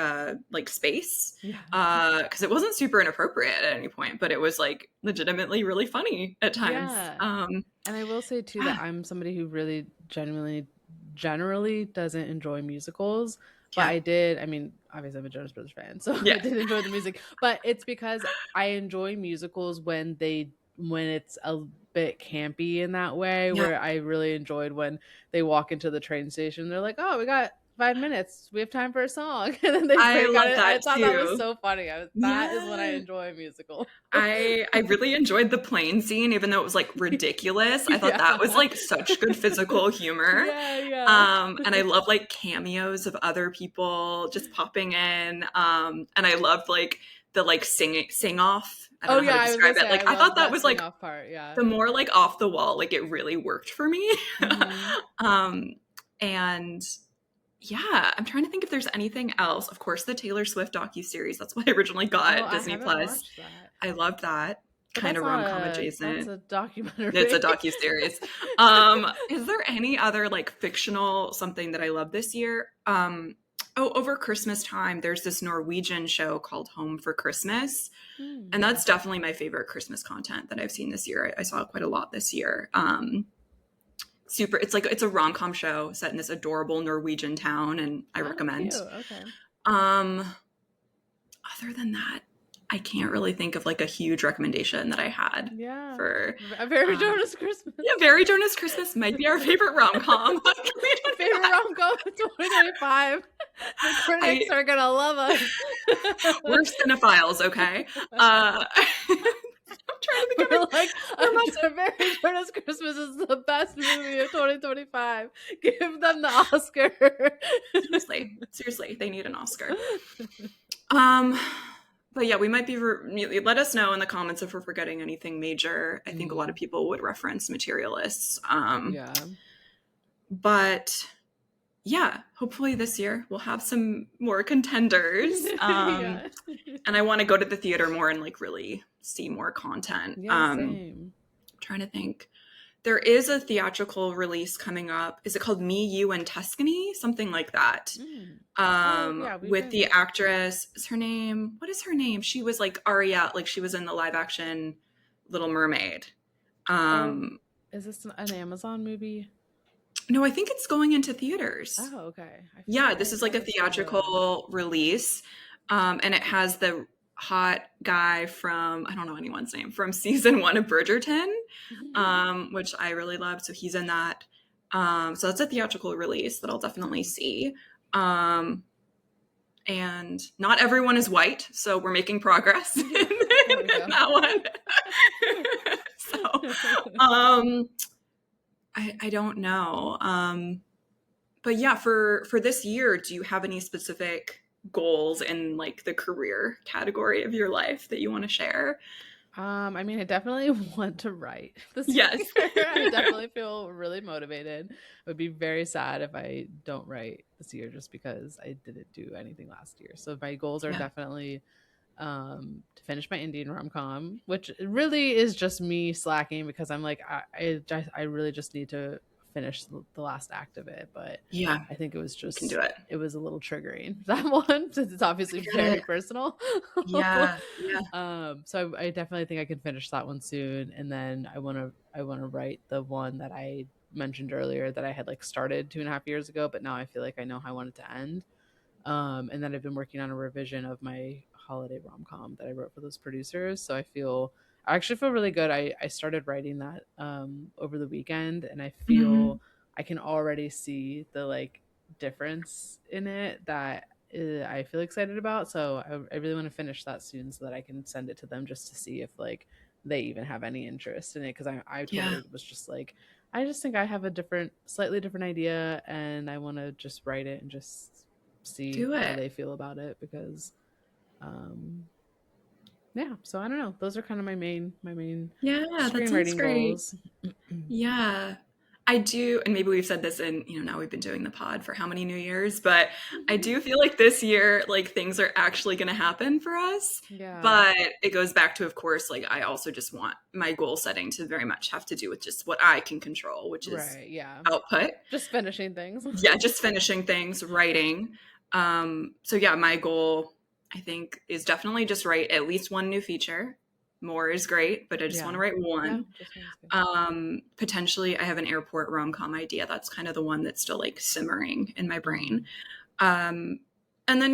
like space. Yeah. Because it wasn't super inappropriate at any point, but it was like legitimately really funny at times. Yeah. And I will say too Yeah, that I'm somebody who really genuinely generally doesn't enjoy musicals, but yeah, I did, I mean, obviously I'm a Jonas Brothers fan, so I yeah, did enjoy the music, but it's because I enjoy musicals when it's a bit campy in that way, yeah. where I really enjoyed when they walk into the train station, they're like, "Oh, we got 5 minutes. We have time for a song." And then they I break out love it. I that thought that was too. so funny. That is when I Yeah. enjoy a musical. I really enjoyed the plane scene, even though it was like ridiculous. I thought Yeah. that was like such good physical humor. Yeah, yeah. And I love like cameos of other people just popping in. And I loved like the like sing off. I don't Oh know how yeah, to I was gonna describe say it. I Like I thought love that that was sing like off part. Yeah. the more like off the wall, like it really worked for me. Hmm. um, and yeah, I'm trying to think if there's anything else. Of course, the Taylor Swift docu-series. That's what I originally Oh, got, I Disney haven't Plus. watched that, I love that but kind that's of not rom-com a that's adjacent. a It's a documentary. docu-series. Is there any other like fictional something that I love this year? Over Christmas time, there's this Norwegian show called Home for Christmas. And Hmm. that's definitely my favorite Christmas content that I've seen this year. I saw quite a lot this year. It's a rom-com show set in this adorable Norwegian town, and I Oh, cute. recommend. Okay. Um, Other than that, I can't really think of like a huge recommendation that I had Yeah. for A very uh, Jonas Christmas. yeah, Very Jonas Christmas might be our favorite rom-com of Favorite 2025. rom-com of 2025. The critics I are gonna love us. We're cinephiles, okay? I'm trying to think of We're it. like, We're not a Very Jonas Christmas is the best movie of 2025. Give them the Oscar. seriously, they need an Oscar. Um, but yeah, we might be. Let us know in the comments if we're forgetting anything major. I think a lot of Mhm. people would reference materialists. Yeah. But yeah, hopefully this year we'll have some more contenders. Yeah. And I want to go to the theater more and like really see more content. Yeah, same. I'm trying to think. There is a theatrical release coming up. Is it called Me, You, and Tuscany? Something like that. Mm. Oh, yeah, we've With the been actress, is her name? What is her name? She was like Ariel, like she was in the live action Little Mermaid. Oh, Um, is this an Amazon movie? no, I think it's going into theaters. Oh, okay. I feel Yeah, like this I is like a might have saw the theatrical release. And it has the hot guy from, I don't know anyone's name, from season one of Bridgerton, which I really love. So he's in that. So that's a theatrical release that I'll definitely see. Um, and not everyone is white, so we're making progress in, Yeah, there we go. that one. So, um, I don't know. But yeah, for this year, do you have any specific goals in like the career category of your life that you want to share? I mean, I definitely want to write this year. Yes. I definitely feel really motivated. It would be very sad if I don't write this year just because I didn't do anything last year. So my goals are Yeah. definitely to finish my Indian rom-com, which really is just me slacking because I'm like I really just need to finish the last act of it, but Yeah. I think You can do it. it was a little triggering, that one, since it's obviously Good. very personal. Yeah. Yeah. So I definitely think I can finish that one soon, and then I want to write the one that I mentioned earlier that I had like started 2.5 years ago, but now I feel like I know how I want it to end. And then I've been working on a revision of my holiday rom com that I wrote for those producers. So I actually feel really good. I started writing that over the weekend, and I Mhm. feel I can already see the like difference in it that I feel excited about. So I really want to finish that soon so that I can send it to them just to see if like they even have any interest in it. Because I Yeah, totally was just like, I just think I have a slightly different idea, and I want to just write it and just see do how it. they feel about it. Because um, yeah, so I don't know. Those are kind of my main Yeah, that sounds screenwriting great. goals. Yeah. I do, and maybe we've said this in, now we've been doing the pod for how many new years, but I do feel like this year, like things are actually going to happen for us. Yeah. But it goes back to, of course, like I also just want my goal setting to very much have to do with just what I can control, which is Right. Yeah. output. Just finishing things. Yeah, just finishing things, writing. So yeah, my goal, I think, is definitely just write at least one new feature. More is great, but I just want Yeah. to write Yeah. one. Just one's good. Potentially, I have an airport rom-com idea. That's kind of the one that's still like simmering in my brain. Mm. Um, and then,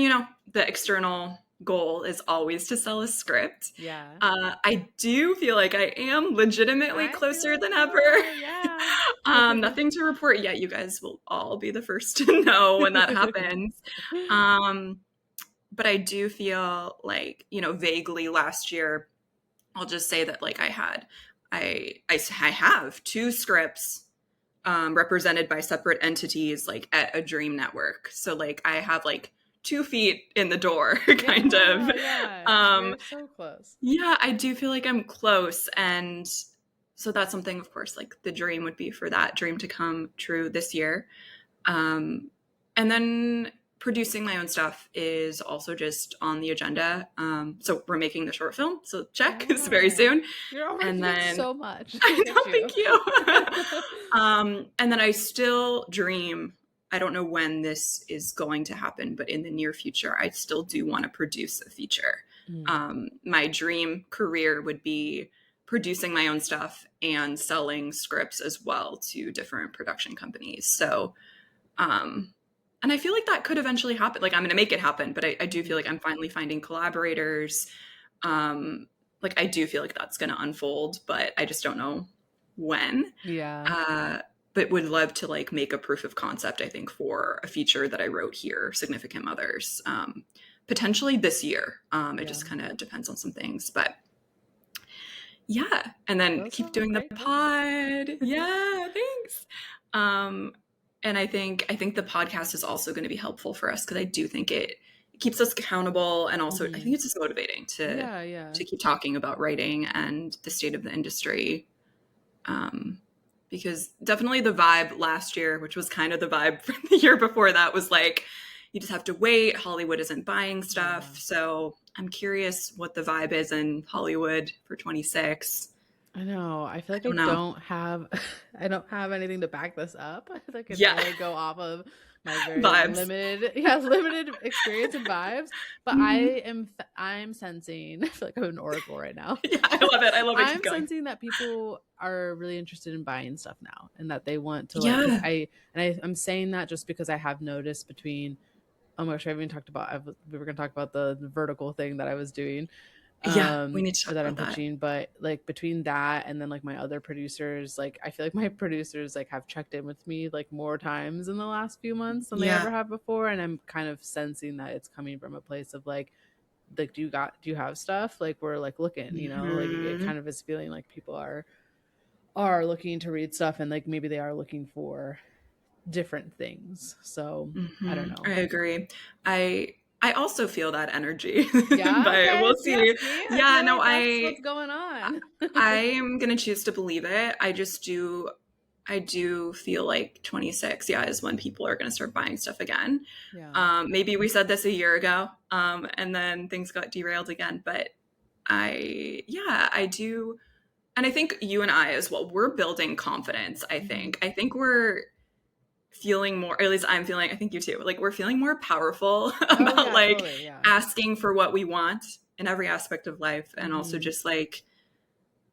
the external goal is always to sell a script. Yeah. I do feel like I am legitimately I feel closer it than ever. too. Yeah. Nothing to report yet. You guys will all be the first to know when that happens. Um, but I do feel like, vaguely last year, I'll just say that like I have two scripts represented by separate entities like at a dream network. So like I have like 2 feet in the door kind of. Yeah. Yeah. Um, You're so close. yeah, I do feel like I'm close. And so that's something, of course, like the dream would be for that dream to come true this year. Um, and then producing my own stuff is also just on the agenda. So we're making the short film. So check is very Yeah. soon. You're already And doing then so much. I Look at know, you. thank you. And then I still dream. I don't know when this is going to happen, but in the near future, I still do want to produce a feature. Mm. My dream career would be producing my own stuff and selling scripts as well to different production companies. So, and I feel like that could eventually happen. Like I'm going to make it happen, but I do feel like I'm finally finding collaborators. Like I do feel like that's going to unfold, but I just don't know when. Yeah. Uh, but would love to like make a proof of concept, I think, for a feature that I wrote here, Significant Mothers, potentially this year. It Yeah. just kind of depends on some things, but yeah. And then Those keep are doing the great goals. pod. Yeah, thanks. Um, and I think the podcast is also going to be helpful for us because I do think it keeps us accountable, and also I Hmm. think it's just motivating to Yeah. Yeah. keep talking about writing and the state of the industry. Because definitely the vibe last year, which was kind of the vibe from the year before that, was like you just have to wait. Hollywood isn't buying Yeah. stuff. So I'm curious what the vibe is in Hollywood for 26. I know. I feel I like I don't know. don't have I don't have anything to back this up. I can Yeah. only go off of my very Vibes. limited, yeah, limited experience and vibes. But Mhm. I'm sensing, I feel like I'm an oracle right now. Yeah, I love it. I love it. Keep I'm going. sensing that people are really interested in buying stuff now, and that they want to like, because Yeah. I'm saying that just because I have noticed between, oh my gosh, I haven't even talked about, we were going to talk about the vertical thing that I was doing, Yeah. We need to or talk that I'm about that. pitching. But like between that and then like my other producers, like I feel like my producers like have checked in with me like more times in the last few months than they ever Yeah. have before. And I'm kind of sensing that it's coming from a place of like do you have stuff? Like we're like looking, like it Hmm. kind of is feeling like people are looking to read stuff, and like maybe they are looking for different things. So I don't I know. agree. I also feel that energy, Yeah, but okay. we'll Yeah, see. see, I Yeah, feel no, like that's what's going I on. I am gonna choose to believe it. I do feel like 26, yeah, is when people are gonna start buying stuff again. Yeah. Maybe we said this a year ago, and then things got derailed again. But I do, and I think you and I as well. We're building confidence. I Hmm. think. I think we're feeling more, or at least I'm feeling, I think you too, like we're feeling more powerful Oh about yeah, like totally. Yeah. asking for what we want in every aspect of life. And also Hmm. just like,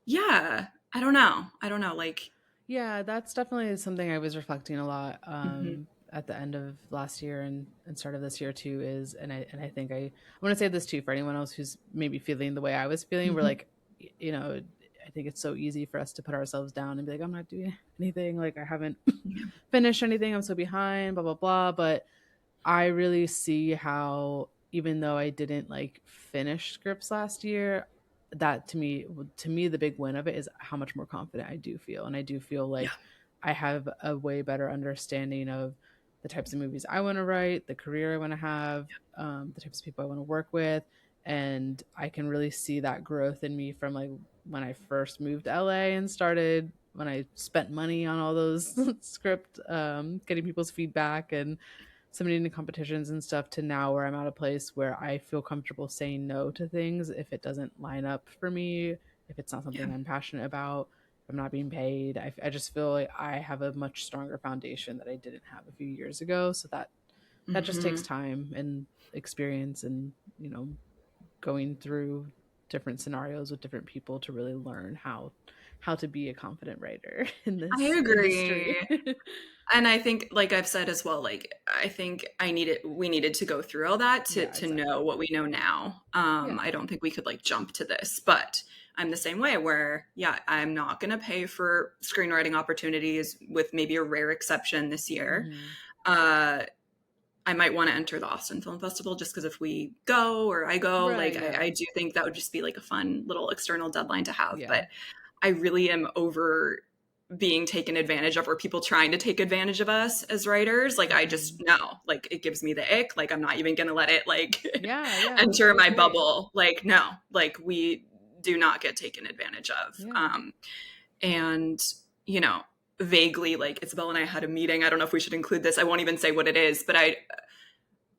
yeah, I don't know, like, Yeah, that's definitely something I was reflecting a lot mhm, at the end of last year and start of this year too. Is and I think I want to say this too for anyone else who's maybe feeling the way I was feeling. We're mhm, like, you know, I think it's so easy for us to put ourselves down and be like, I'm not doing anything. Like I haven't yeah, finished anything. I'm so behind. Blah blah blah. But I really see how, even though I didn't like finish scripts last year, that to me the big win of it is how much more confident I do feel, and I do feel Yeah. like I have a way better understanding of the types of movies I want to write, the career I want to have, the types of people I want to work with, and I can really see that growth in me from like when I first moved to LA and started, when I spent money on all those script, getting people's feedback and submitting to competitions and stuff, to now where I'm at a place where I feel comfortable saying no to things if it doesn't line up for me, if it's not Yeah. something I'm passionate about, if I'm not being paid. I just feel like I have a much stronger foundation that I didn't have a few years ago. So that just takes Hmm. time and experience, and going through different scenarios with different people to really learn how to be a confident writer in I this agree. industry. And I think, like I've said as well, like I think we needed to go through all that Yeah, to know exactly. what we know now. Yeah. I don't think we could like jump to this, but I'm the same way where, yeah, I'm not going to pay for screenwriting opportunities with maybe a rare exception this year. Hmm. Uh, I might want to enter the Austin Film Festival just because if we go or I go, like Right, yeah. I do think that would just be like a fun little external deadline to have. Yeah. But I really am over being taken advantage of, or people trying to take advantage of us as writers. Like I just Hmm. no, like it gives me the ick. Like I'm not even gonna let it like Yeah, yeah, I enter my agree. bubble. Like no, like we do not get taken advantage of. Yeah. And you know, vaguely like Isabel and I had a meeting. I don't know if we should include this. I won't even say what it is, but I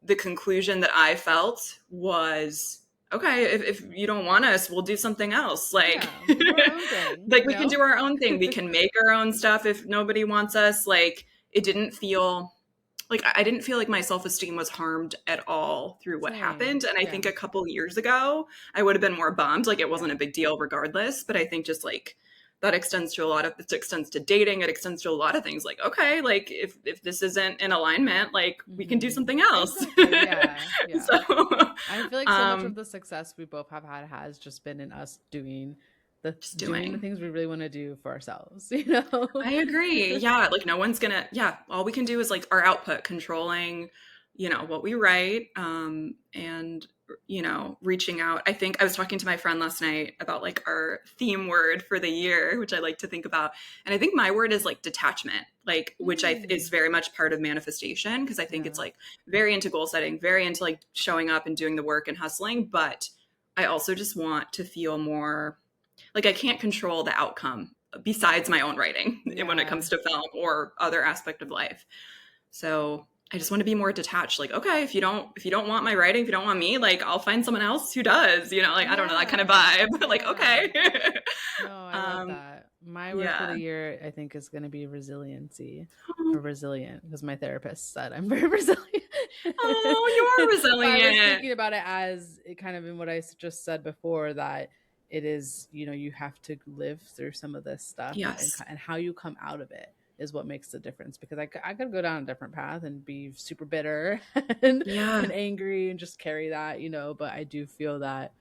the conclusion that I felt was okay, if you don't want us, we'll do something else. Like, Yeah, we'll do our own thing, like you we can know? do our own thing. We can make our own stuff if nobody wants us. Like, it didn't feel like I didn't feel like my self esteem was harmed at all through what Same. happened. And I Yeah. think a couple years ago, I would have been more bummed. Like, it wasn't Yeah. a big deal regardless. But I think just like that extends to a lot of it extends to dating. It extends to a lot of things. Like, okay, like if this isn't in alignment, like we can do Hmm. something else. Exactly. Yeah. Yeah. So, I feel like so much of um, the success we both have had has just been in us just doing the doing. things we really want to do for ourselves, you know? I agree. Yeah, like no one's gonna, yeah, all we can do is like our output, controlling, what we write, and reaching out. I think I was talking to my friend last night about like our theme word for the year, which I like to think about. And I think my word is like detachment, like which is Mm. very much part of manifestation because I think it's Yeah. like very into goal setting, very into like showing up and doing the work and hustling, but I also just want to feel more like I can't control the outcome besides my own writing when it Yeah. comes to film or other aspect of life. So I just want to be more detached. Like, okay, if you don't want my writing, if you don't want me, like I'll find someone else who does, like I don't know, that kind of Yeah. vibe. Like, Yeah. okay. No, I love um, that. My word for yeah. the year, I think, is going to be resiliency, or resilient, because my therapist said I'm very resilient. Oh, you're So I was resilient. thinking about it as it kind of in what I just said before, that it is, you have to live through some of this stuff, Yes. and how you come out of it is what makes the difference. Because I could go down a different path and be super bitter and Yeah. angry and just carry that, but I do feel that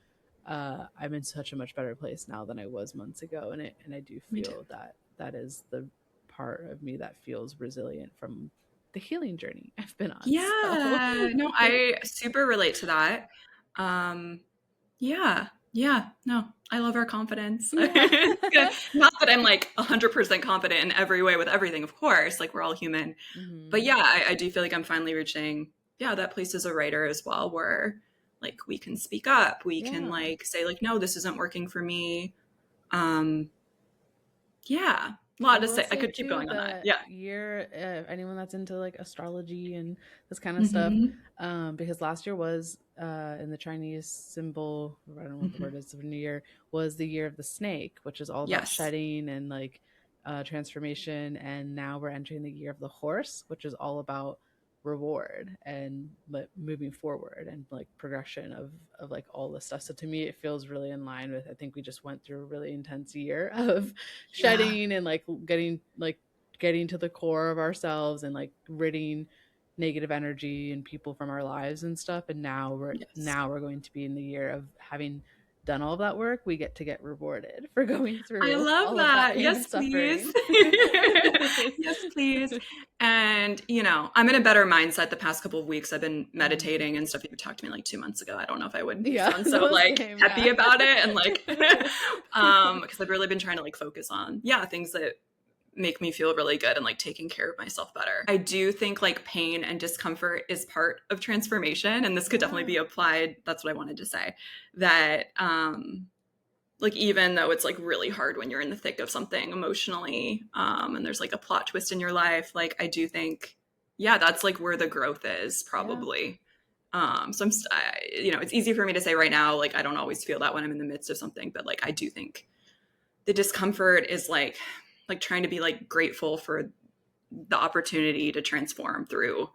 I'm in such a much better place now than I was months ago, and I do Me too. feel that that is the part of me that feels resilient from the healing journey I've been on. So Yeah. No, I super relate to that. Um, Yeah. Yeah. No, I love our confidence. yeah. It's good. Not that I'm like 100% confident in every way with everything, of course, like we're all human. But Hmm. yeah, I do feel like I'm finally reaching, yeah, that place as a writer as well, where like we can speak up. We can Yeah. like say, like, no, this isn't working for me. Um, yeah. A lot I to will say. I say could keep too, going on that. the Yeah. year, anyone that's into like astrology and this kind of stuff, Hmm. because last year was, in the Chinese symbol, I don't know what the word Hmm. is, of New Year, was the year of the snake, which is all about Yes. shedding and like transformation. And now we're entering the year of the horse, which is all about reward and moving forward and like progression of like all this stuff. So to me, it feels really in line with, I think we just went through a really intense year of Yeah. shedding and getting to the core of ourselves and like ridding negative energy and people from our lives and stuff. And Yes. now we're going to be in the year of having done all of that work, we get rewarded for going I through love all of that that. pain and Yes, please. suffering. Yes, please. And, I'm in a better mindset the past couple of weeks. I've been Mhm. meditating and stuff. You talked to me like 2 months ago. I don't know if I would Yeah, sound so no, like same, happy yeah. about it. And like, because I've really been trying to like focus on, things that make me feel really good and like taking care of myself better. I do think like pain and discomfort is part of transformation. And this could definitely Yeah. be applied. That's what I wanted to say. That, like even though it's like really hard when you're in the thick of something emotionally, and there's like a plot twist in your life, like I do think, that's like where the growth is Yeah. probably. So it's easy for me to say right now, like I don't always feel that when I'm in the midst of something, but like I do think the discomfort is like trying to be like grateful for the opportunity to transform through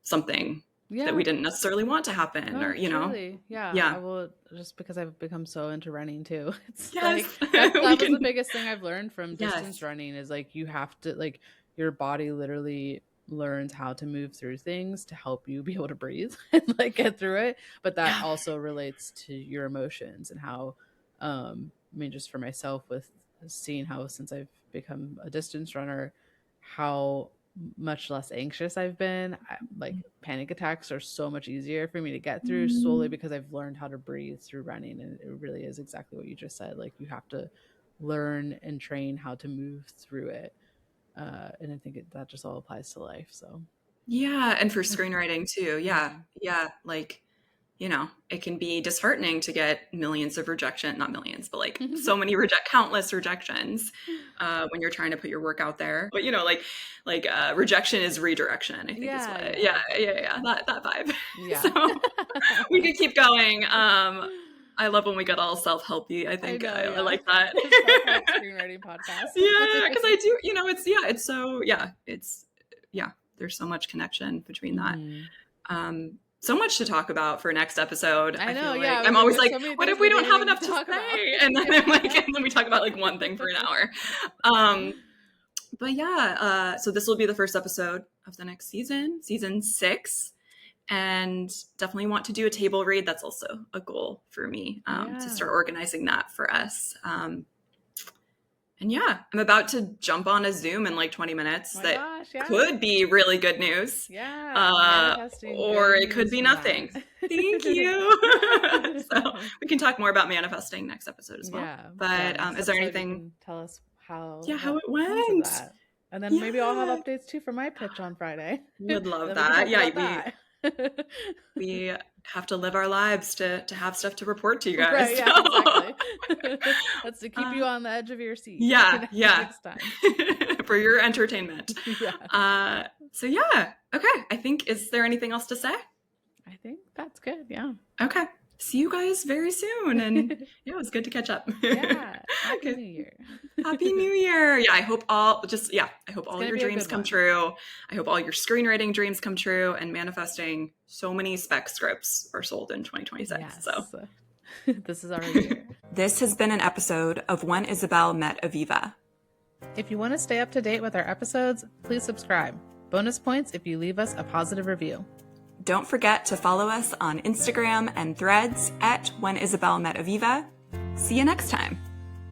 something that we Yeah. didn't necessarily want to happen, No, or truly. Yeah. I yeah. will, just because I've become so into running too. It's Yes. like that We that was the can. biggest thing I've learned from distance Yes. running is like you have to like your body literally learns how to move through things to help you be able to breathe and like get through it. But that Yeah. also relates to your emotions and how I mean just for myself with seeing how since I've become a distance runner, how much less anxious I've been. Like panic attacks are so much easier for me to get through solely Mm. because I've learned how to breathe through running. And it really is exactly what you just said. Like you have to learn and train how to move through it. And I think that just all applies to life. So, Yeah, and for screenwriting too. Yeah. mhm. Yeah, like it can be disheartening to get millions of rejection, not millions, but like so many countless rejections when you're trying to put your work out there. But rejection is redirection, I think is Yeah, what. yeah, Yeah, yeah, exactly. yeah. That vibe. Yeah. So we could keep going. I love when we get all self-helpy. I I think know, I yeah. like that. Self-help screenwriting podcast. Yeah, because I do, it's so, there's so much connection between that. Hmm. So much to talk about for next episode. I I know, feel yeah. like I was I'm like, always there's like, so many what things if we we don't didn't have even enough to talk about. say? And then I'm like, and then we talk about like one thing for an hour. Um, but yeah, so this will be the first episode of the next season 6. And definitely want to do a table read. That's also a goal for me, to Yeah. start organizing that for us. And yeah, I'm about to jump on a Zoom in like 20 minutes My that gosh, yeah. could be really good news, Yeah. Manifesting or good it could news be from that. nothing. Thank you. So we can talk more about manifesting next episode as well. Yeah. Yeah. But Next is there episode you anything, can tell us how what it comes of went? that. And then maybe I'll have Yeah, updates too for my pitch on Friday. would love Then we can that. talk Yeah, about that. we have to live our lives to have stuff to report to you Right, guys. yeah, So, exactly. That's to keep uh, you on the edge of your seat yeah, yeah, next time. for your entertainment. Yeah. So yeah, okay. I think, is there anything else to say? I think that's good. Yeah. Okay. See you guys very soon. And yeah, it was good to catch up. Yeah. Happy Okay. New Year. Happy New Year. Yeah, I hope all It's gonna your be a dreams good come one. true. I hope all your screenwriting dreams come true, and manifesting so many spec scripts are sold in 2026. So Yes. This is our year. this has been an episode of When Isabel Met Aviva. If you want to stay up to date with our episodes, please subscribe. Bonus points if you leave us a positive review. Don't forget to follow us on Instagram and Threads at When Isabel Met Aviva. See you next time.